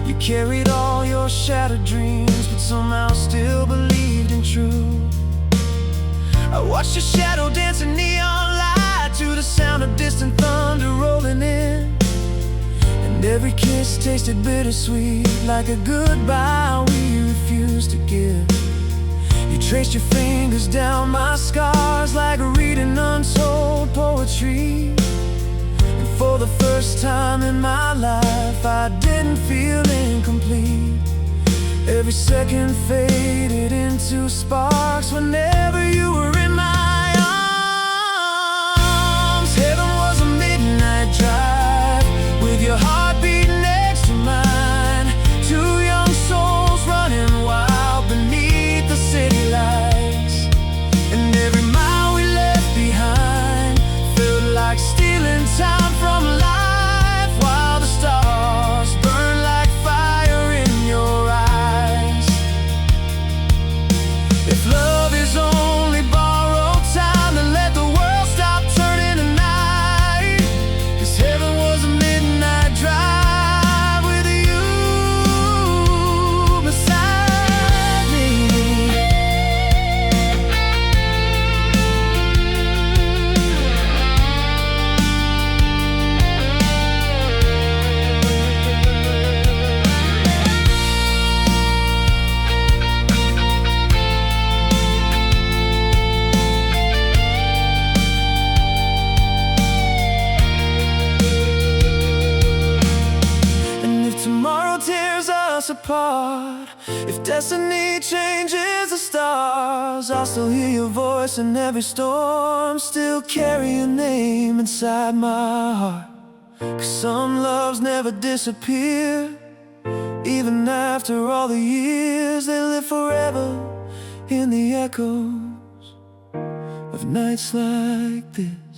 You carried all your shattered dreams, but somehow still believed in true. I watched your shadow dance in neon light to the sound of distant thunder rolling in. And every kiss tasted bittersweet, like a goodbye we refused to give. You traced your fingers down my scars like reading untold poetry. And for the first time in my life, I didn't feel incomplete. Every second faded into sparks whenever you were in my arms. Heaven was a midnight drive with your heartbeat next to mine. Two young souls running wild beneath the city lights. And every mile we left behind felt like stealing time from life, while the stars burn like fire in your eyes. If love is only borrowed time, then let the world stop turning tonight. 'Cause heaven was a midnight drive with you beside me. apart. If destiny changes the stars, I'll still hear your voice in every storm, still carry your name inside my heart. 'Cause some loves never disappear, even after all the years. They live forever in the echoes of nights like this.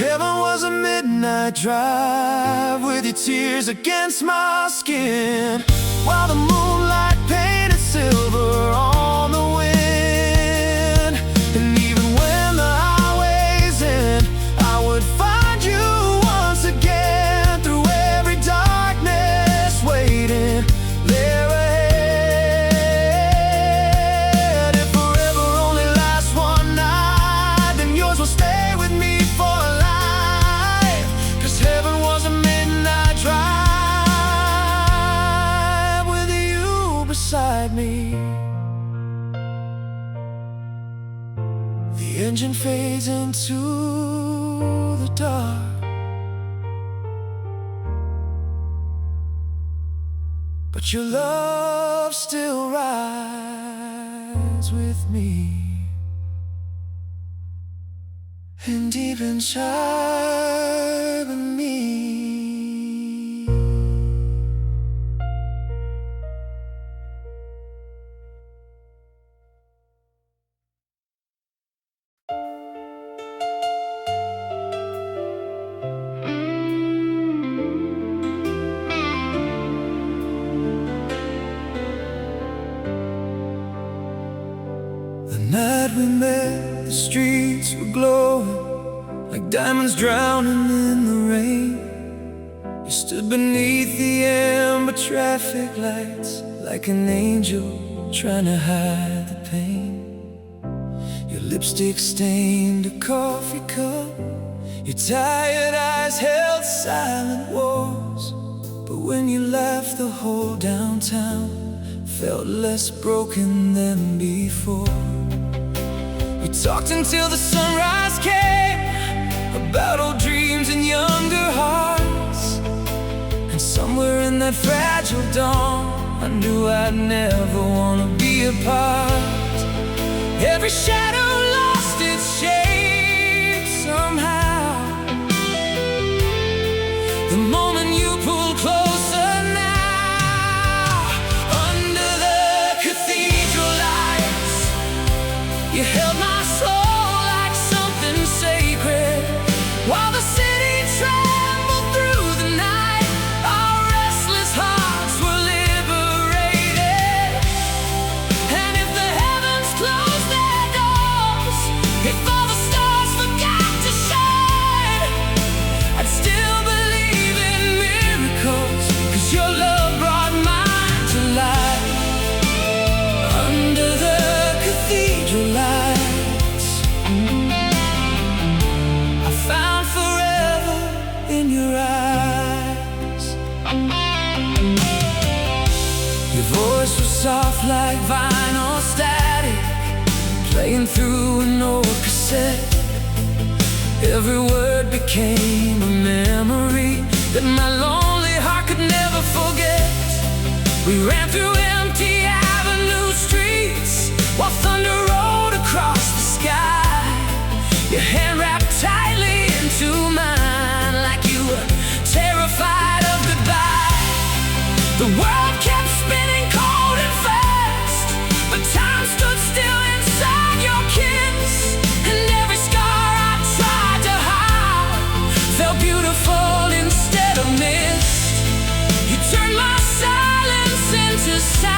Heaven was a midnight drive, with your tears against my skin, while the moonlight painted silver on the wind. And even when the highways end, I would find you once again, through every darkness waiting there ahead. If forever only lasts one night, then yours will stay with me for life. 'Cause heaven was a midnight drive with you beside me. The engine fades into the dark, but your love still rides with me. And deep inside of me, the night we met, the streets were glowing like diamonds drowning in the rain. You stood beneath the amber traffic lights, like an angel trying to hide the pain. Your lipstick stained a coffee cup, your tired eyes held silent wars. But when you left, the whole downtown felt less broken than before. We talked until the sunrise came, about old dreams and younger hearts. And somewhere in that fragile dawn, I knew I'd never want to be apart. Every shadow lost its shape somehow. The moment you pulled closer now, under the cathedral lights, you held my soul like something sacred. While the city trembled through the night, our restless hearts were liberated. And if the heavens closed their doors, if all the stars forgot to shine, I'd still believe in miracles, 'cause your love brought mine to life. Under the cathedral lights, I found forever in your eyes. Your voice was soft like vinyl static, playing through an old cassette. Every word became a memory that my lonely heart could never forget. We ran through empty avenue streets, while thunder rolled across the sky. Your hand wrapped tightly into mine, like you were terrified of goodbye. The world kept spinning cold and fast, but time stood still inside your kiss. And every scar I tried to hide felt beautiful instead of mist. You turned my silence into sound,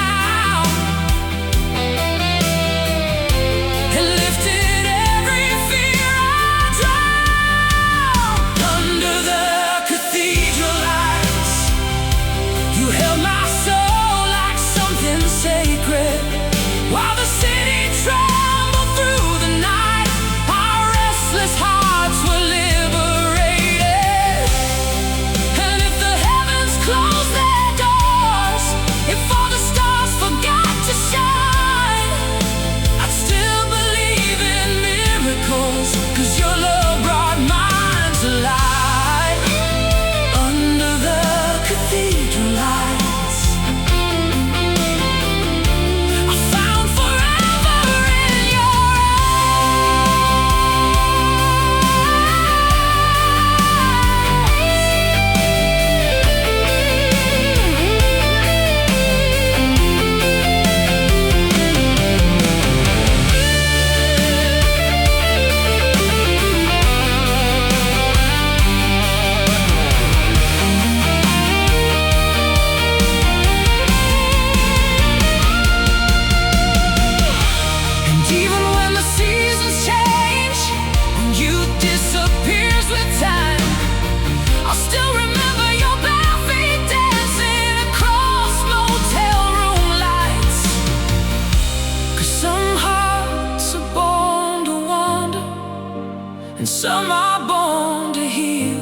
and some are born to heal,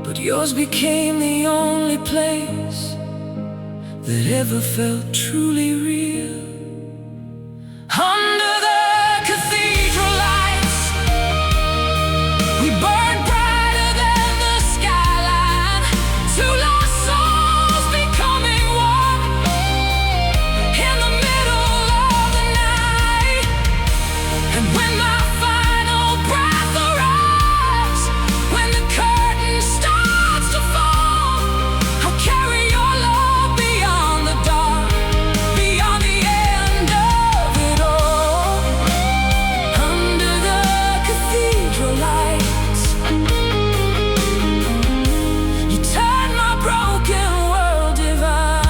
but yours became the only place that ever felt truly real. Under the cathedral lights, we burned brighter than the skyline, two lost souls becoming one in the middle of the night. And when my final breath arrives, when the curtain starts to fall, I'll carry your love beyond the dark, beyond the end of it all. Under the cathedral lights, you turn my broken world divine.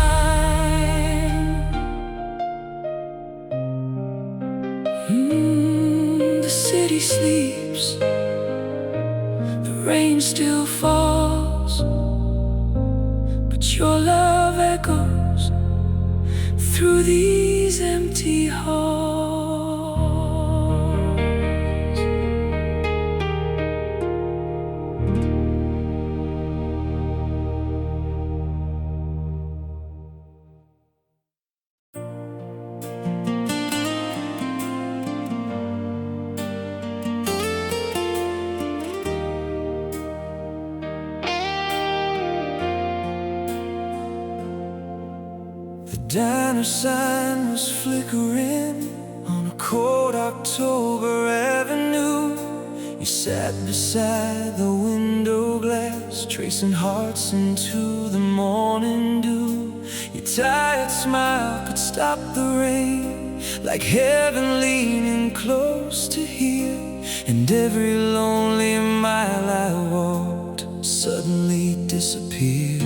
The city sleeps, the rain still falls, but your love echoes through these empty halls. The diner sign was flickering on a cold October avenue. You sat beside the window glass, tracing hearts into the morning dew. Your tired smile could stop the rain, like heaven leaning close to hear. And every lonely mile I walked suddenly disappeared.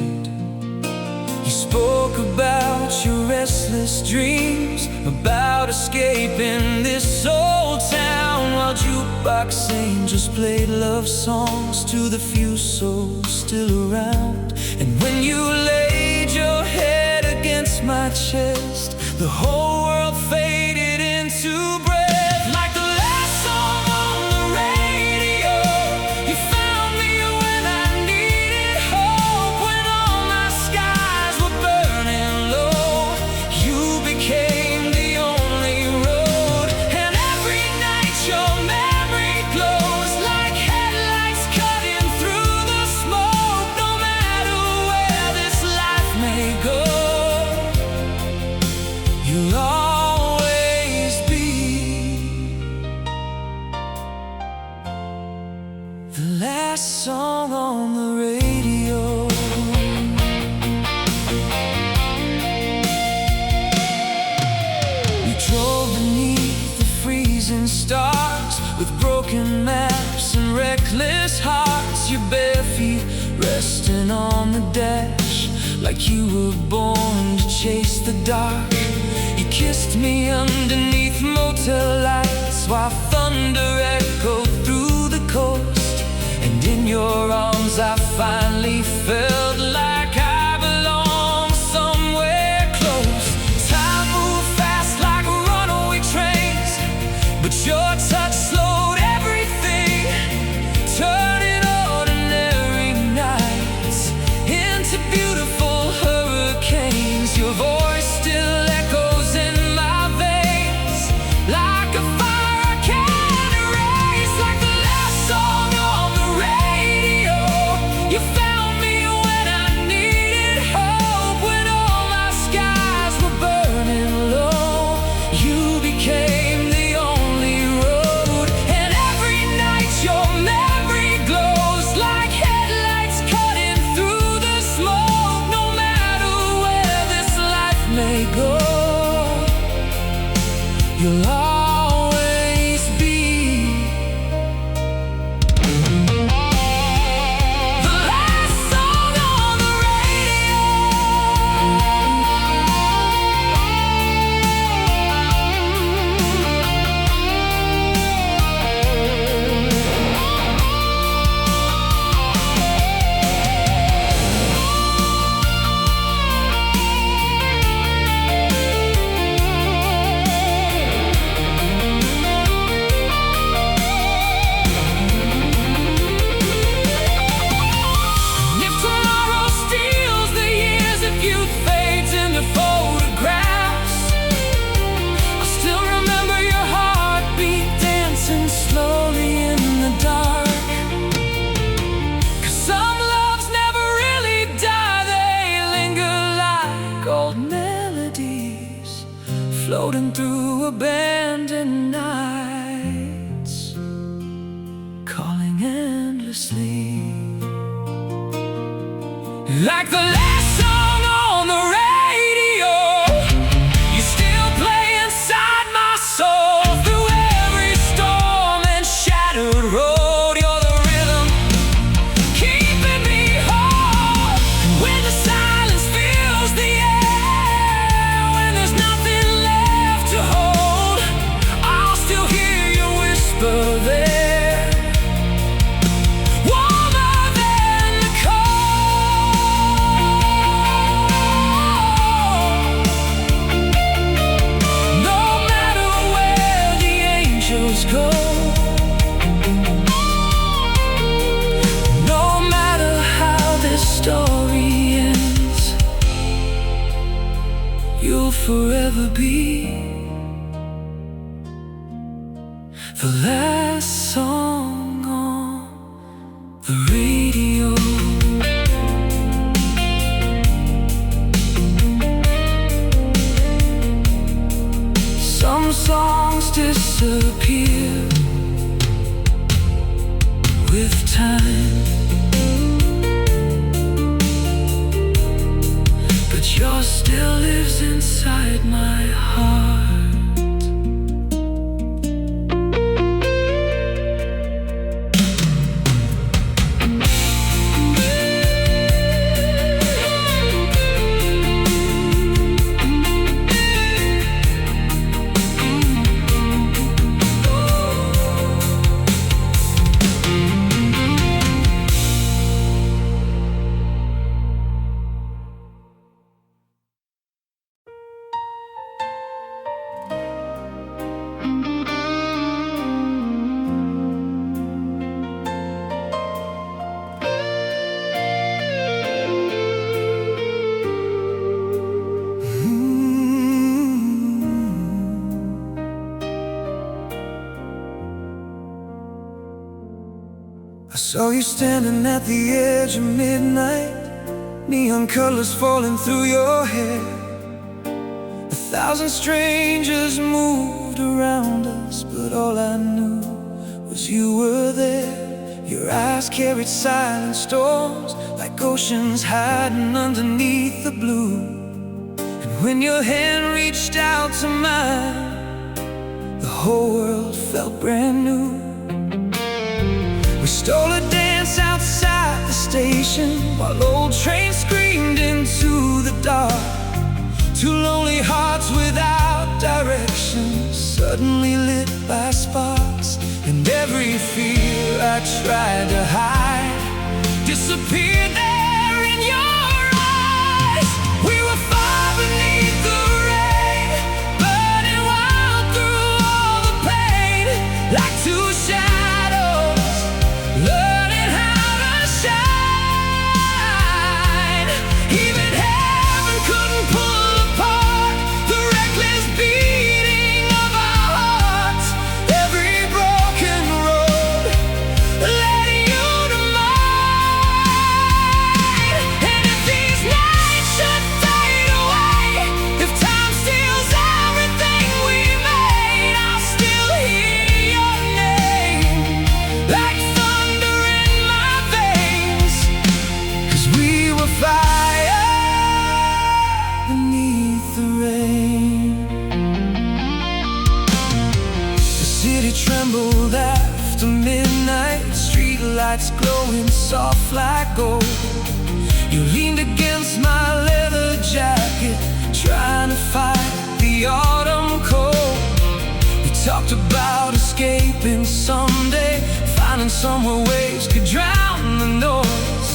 You spoke about your restless dreams, about escaping this old town, while jukebox angels played love songs to the few souls still around. And when you laid your head against my chest, the whole world faded into breath. Like the last song on the radio, you found me when I needed hope, when all my skies were burning low. You became the only road, and every night your memory glows like headlights cutting through the smoke. No matter where this life may go, you'll always be the last song on the radio. We drove beneath the freezing stars, with broken maps and reckless hearts. Your bare feet resting on the dash, like you were born to chase the dark. You kissed me underneath motel lights, while thunder echoed through the coast. And in your arms I finally felt like I belonged somewhere close. Time moved fast like runaway trains, but your touch slowed everything, turning ordinary nights into beautiful hurricanes. Your voice still echoes in my veins, like a fire I can't erase. Like the last song on the radio, you found me when I needed hope, when all my skies were burning low. You became the only road. rolling through abandoned nights, calling endlessly, like the last song on the radio. You still play inside my soul. Through every storm and shattered road, you're the rhythm keeping me whole. And when the silence fills the air, when there's nothing left to hold, I'll still hear you whisper there, warmer than the cold. No matter where the angels go, no matter how this story ends, you'll forever be the last song on the radio. Some songs disappear with time, but yours still lives inside my heart. I saw you standing at the edge of midnight, neon colors falling through your hair. 1,000 strangers moved around us, but all I knew was you were there. Your eyes carried silent storms, like oceans hiding underneath the blue. And when your hand reached out to mine, the whole world felt brand new. We stole a dance outside the station, while old trains screamed into the dark. Two lonely hearts without direction, suddenly lit by sparks. And every fear I tried to hide disappeared there in your eyes. We were far beneath the rain, burning wild through all the pain, like two shadows learning how to shine. Even heaven couldn't pull apart the reckless beating of our hearts. Every broken road led you to mine. And if these nights should fade away, if time steals everything we made, I'll still hear your name like thunder in my veins. 'Cause we were fire beneath the rain. The city trembled after midnight, street lights glowing soft like gold. You leaned against my leather jacket, trying to fight the autumn cold. We talked about escaping someday, finding somewhere waves could drown the noise.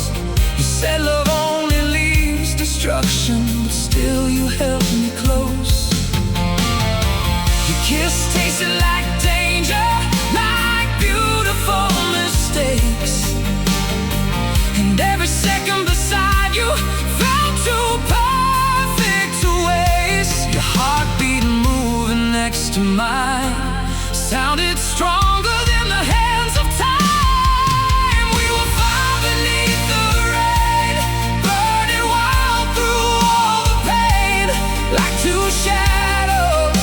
You said love only leaves destruction, but still you held me close. Your kiss tasted like danger, like beautiful mistakes. And every second beside you felt too perfect to waste. Your heartbeat moving next to mine sounded stronger than the hands of time. We were far beneath the rain, burning wild through all the pain, like two shadows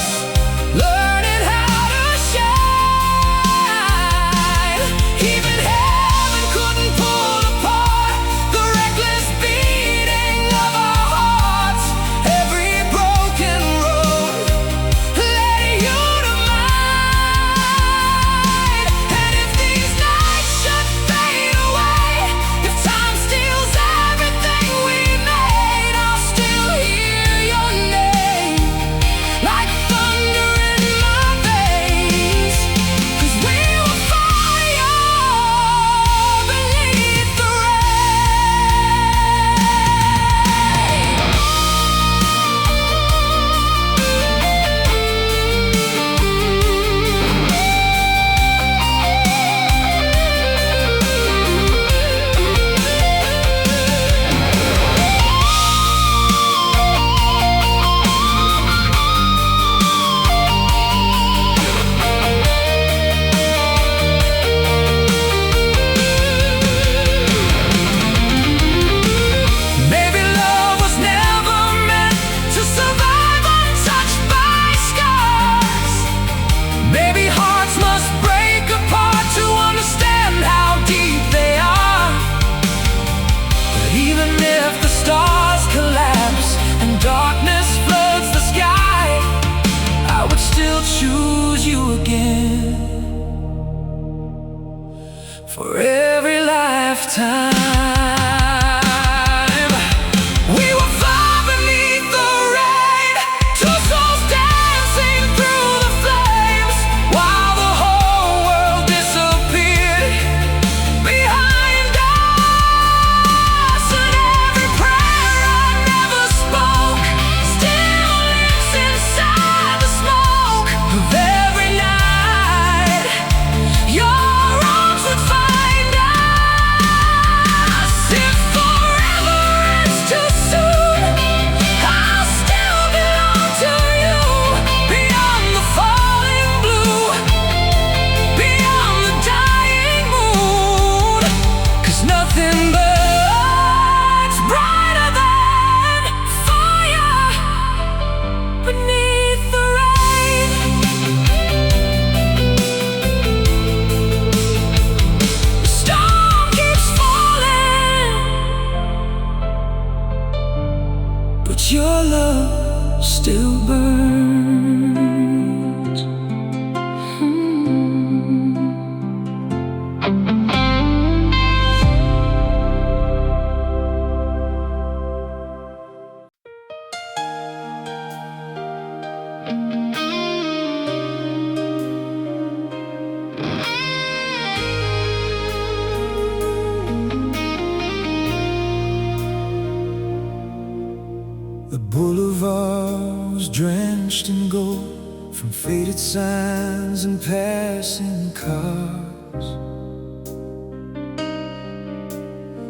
and passing cars.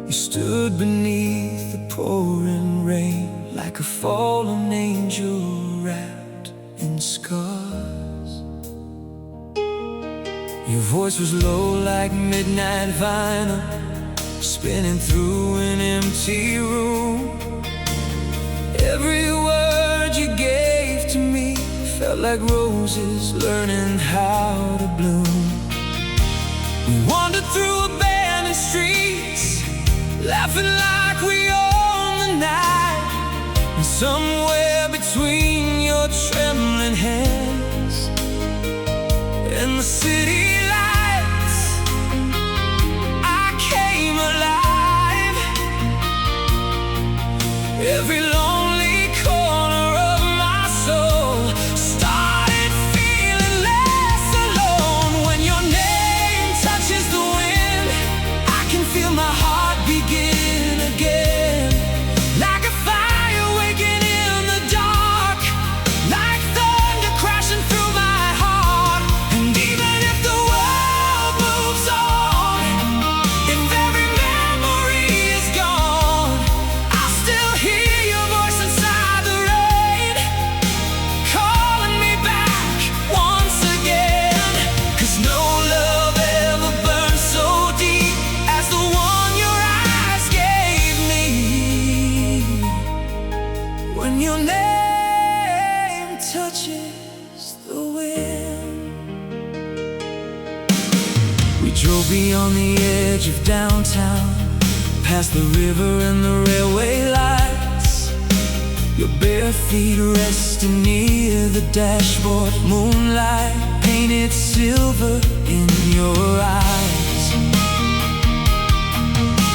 You stood beneath the pouring rain like a fallen angel wrapped in scars. Your voice was low like midnight vinyl, spinning through an empty room. Every word you gave to me felt like roses learning how to bloom. We wandered through abandoned streets, laughing like we owned the night. And somewhere between your trembling hands and the city lights, I came alive. Every lonely corner of my soul started feeling less alone. When your name touches the wind, I can feel my heart begin again. Like a fire waking in the dark, like thunder crashing through my heart. And even if the world moves on, if every memory is gone, I'll still hear your voice inside the rain, calling me back once again. 'Cause no love ever burned so deep as the one your eyes gave me. When your name touches the wind. We drove beyond the edge of downtown, past the river and the railway lights. Your bare feet resting near the dashboard, moonlight painted silver in your eyes.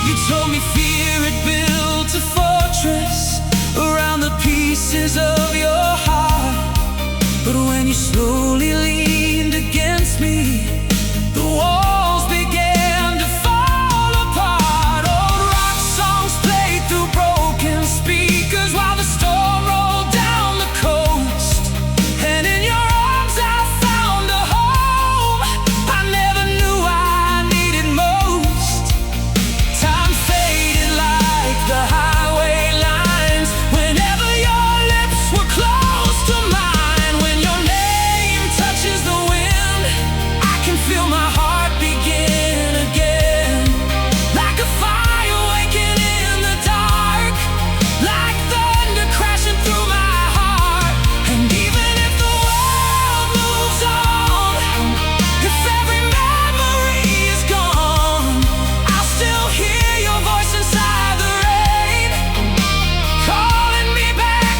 You told me fear had built a fortress around the pieces of your heart. But when you slowly leaned against me, the walls began to fall apart. Old rock songs played through broken speakers while the storm rolled down the coast. And in your arms I found a home I never knew I needed most. Time faded like the highway lines whenever your lips were close to mine. When your name touches the wind, I can feel my heart begin again. Like a fire waking in the dark, like thunder crashing through my heart. And even if the world moves on, if every memory is gone, I'll still hear your voice inside the rain, calling me back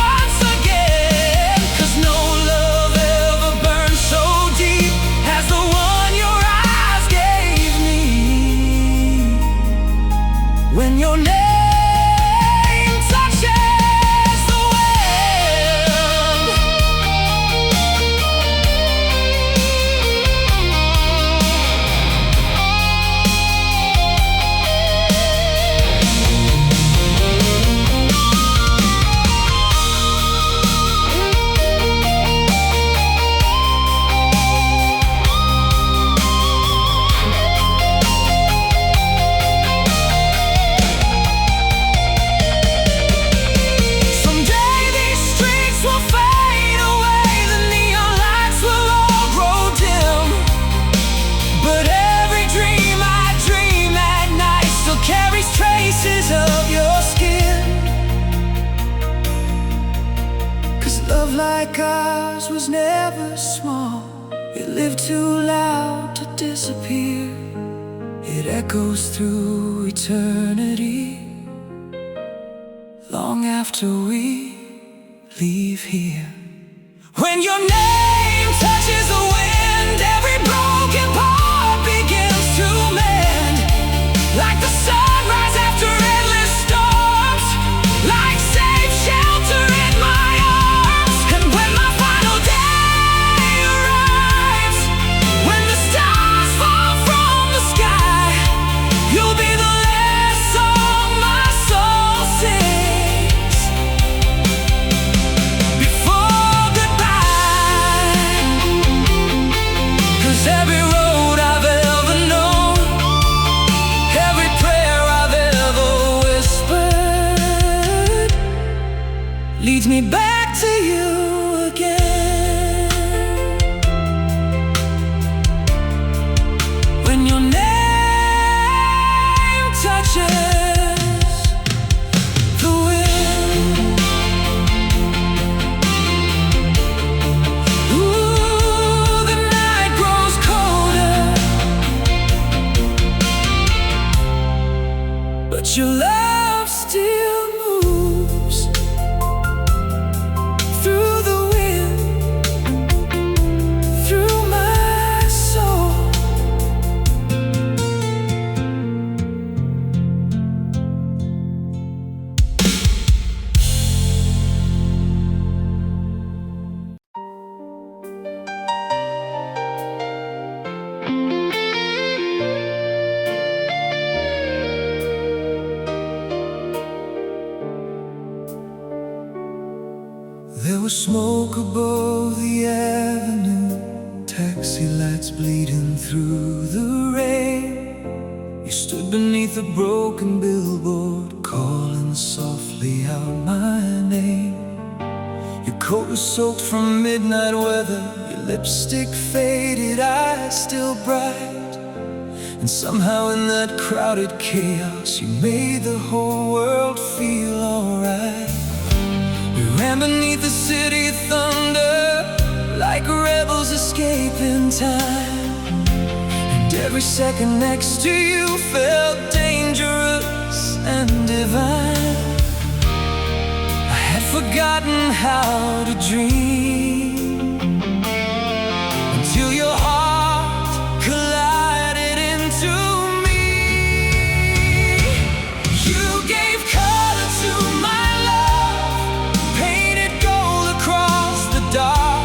once again. 'Cause no love ever burned so deep as the one your eyes gave me. When your name touches the wind. Someday these streets will fade away, the neon lights will all grow dim. But every dream I dream at night still carries traces of your skin. 'Cause love like ours was never small. It lived too loud to disappear. It echoes through eternity, long after we leave here. When your name touches the wind, every broken part begins to mend. Like the sunrise after endless storms, like safe shelter in my arms. And when my final day arrives, when the stars fall from the sky, you'll be the last song my soul sings before goodbye. me back to you again. When your name touches the wind, ooh, the night grows colder, but your love still moves through the wind, through my soul. There was smoke above the avenue, taxi lights bleeding through the rain. You stood beneath a broken billboard, calling softly out my name. Your coat was soaked from midnight weather, your lipstick faded, eyes still bright. And somehow in that crowded chaos, you made the whole world feel alright. We ran beneath the city thunder, like rebels escaping time. And every second next to you felt dangerous and divine. I had forgotten how to dream until your heart collided into me. You gave color to my love, painted gold across the dark,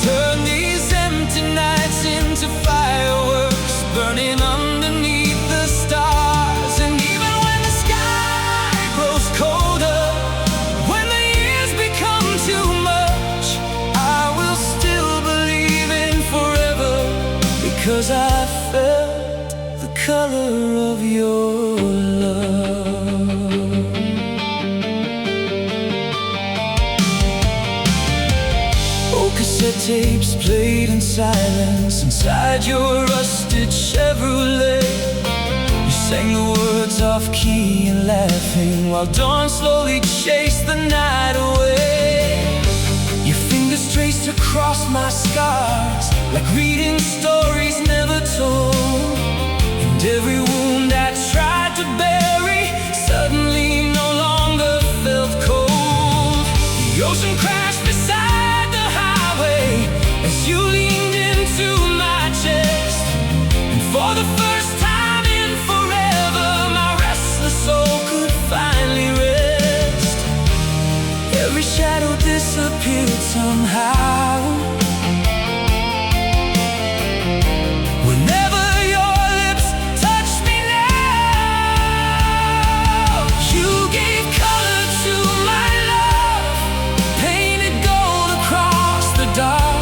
turned these empty nights into fireworks, burning underneath the stars. And even when the sky grows colder, when the years become too much, I will still believe in forever, because I felt the color of your love. Old cassette tapes played in silence inside your rusted Chevrolet. You sang the words off key and laughing, while dawn slowly chased the night away. Your fingers traced across my scars, like reading stories never told. And every wound I tried to bury suddenly no longer felt cold. The ocean crashed beside the highway as you leaned into my chest. And for the first time in forever, my restless soul could finally rest. Every shadow disappeared somehow. Whenever your lips touched me now, you gave color to my love, painted gold across the dark,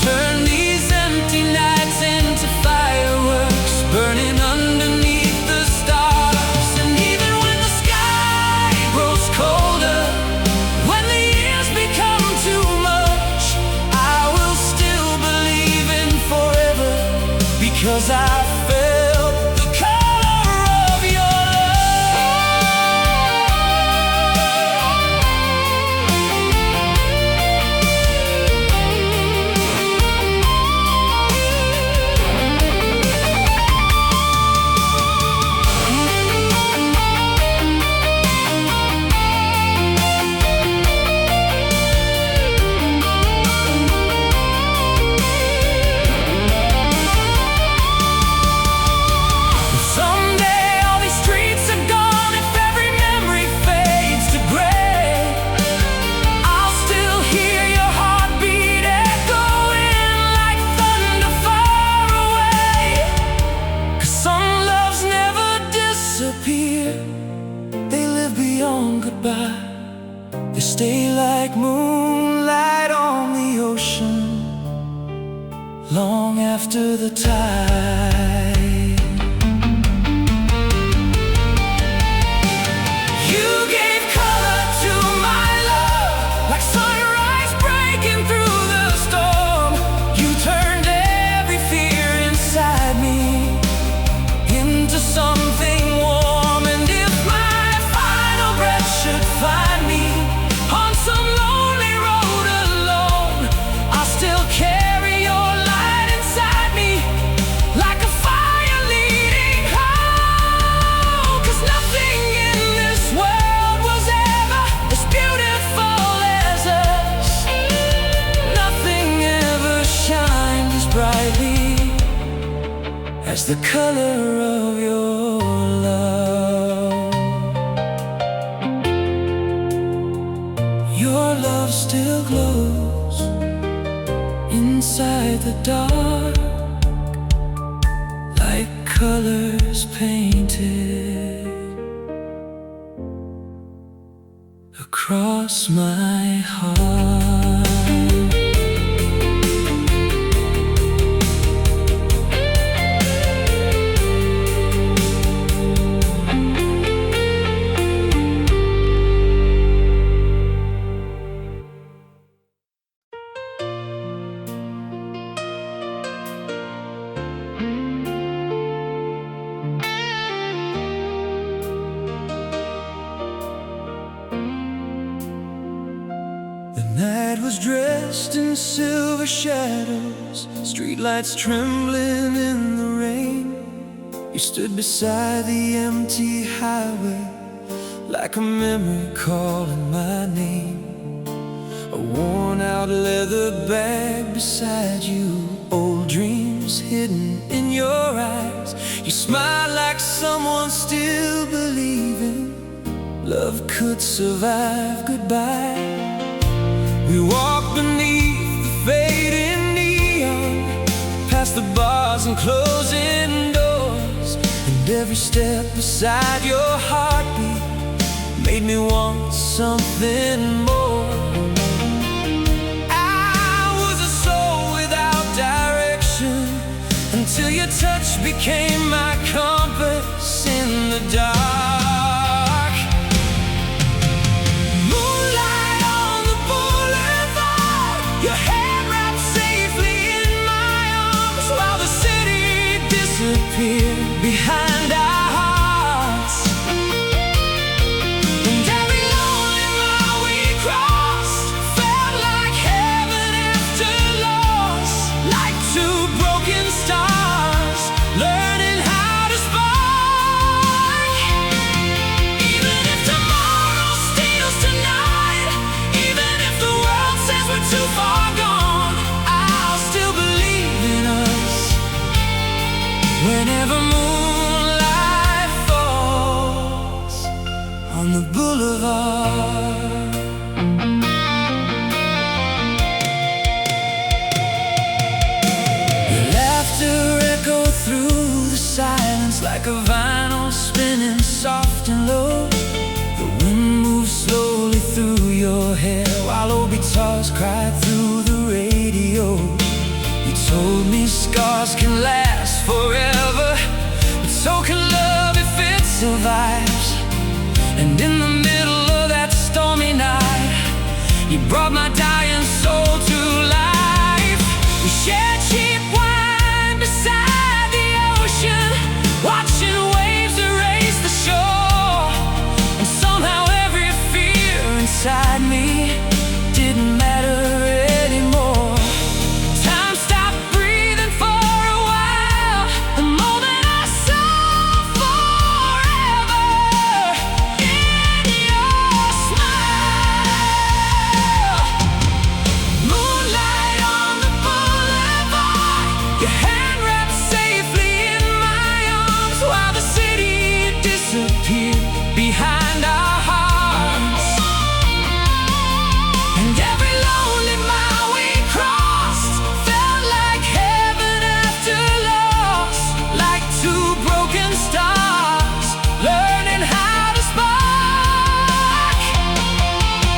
turned these empty nights into fireworks, burning underneath the stars. And even when the sky grows colder, when the years become too much, I will still believe in forever, because I felt the color of your someday all these streets are gone. If every memory fades to gray, I'll still hear your heartbeat echoing like thunder far away. 'Cause some loves never disappear, they live beyond goodbye. They stay like moonlight on the ocean, long after the tide. You gave color to my love, like as the color of your love. Your love still glows inside the dark, like colors painted across my heart. The night was dressed in silver shadows, streetlights trembling in the rain. You stood beside the empty highway, like a memory calling my name. A worn-out leather bag beside you, old dreams hidden in your eyes. You smiled like someone still believing love could survive goodbye. We walked beneath the fading neon, past the bars and closing doors, and every step beside your heartbeat made me want something more. I was a soul without direction, until your touch became my compass in the dark. Your hand wrapped safely in my arms, while the city disappeared behind our hearts. And every lonely mile we crossed felt like heaven after loss, like two broken stars learning how to spark. Even if tomorrow steals tonight, even if the world says we're too far, whenever moonlight falls on the boulevard. Your laughter echoed through the silence like a vinyl spinning soft and low. The wind moved slowly through your hair, while old guitars cried through the radio. You told me scars can last forever, but so can love if it survives. And in the middle of that stormy night, you brought my dying soul to life. We shared cheap wine beside the ocean, watching waves erase the shore. And somehow every fear inside me didn't matter anymore. Behind our hearts, and every lonely mile we crossed felt like heaven after loss, like two broken stars learning how to spark.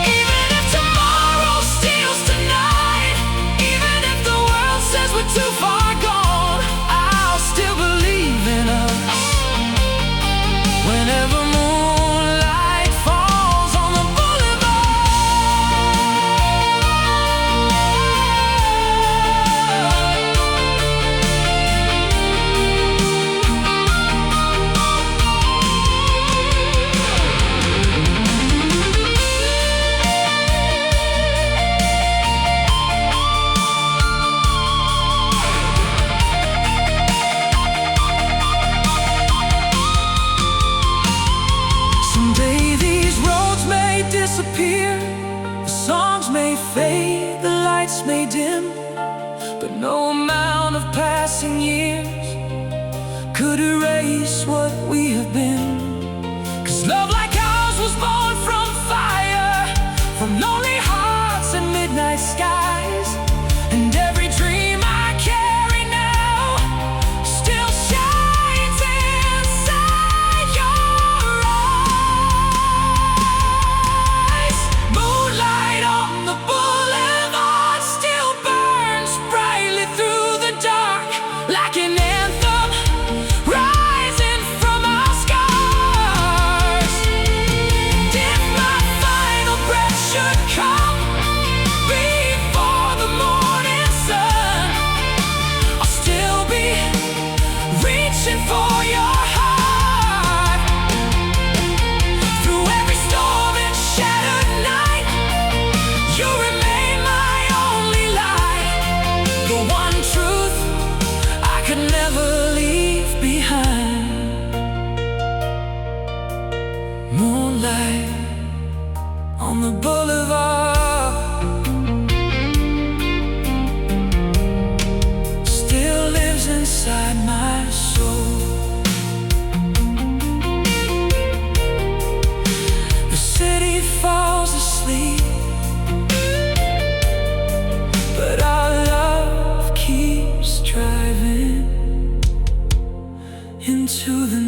Even if tomorrow steals tonight, even if the world says we're too far gone, I'll still believe in us. Whenever fade, the lights may dim, but no amount of passing years could erase what we have been. 'Cause love like ours was born from fire, from lonely hearts and midnight skies. And every dream I carry now still shines inside your eyes. Moonlight on the boulevard still burns brightly through the dark, like an anthem rising from our scars. And if my final breath should come before the morning sun, I'll still be reaching for your heart. Through every storm and shattered night, you remain my only light, the one truth I could never leave behind. Moonlight on the boulevard still lives inside my soul. The city falls asleep, but our love keeps driving into the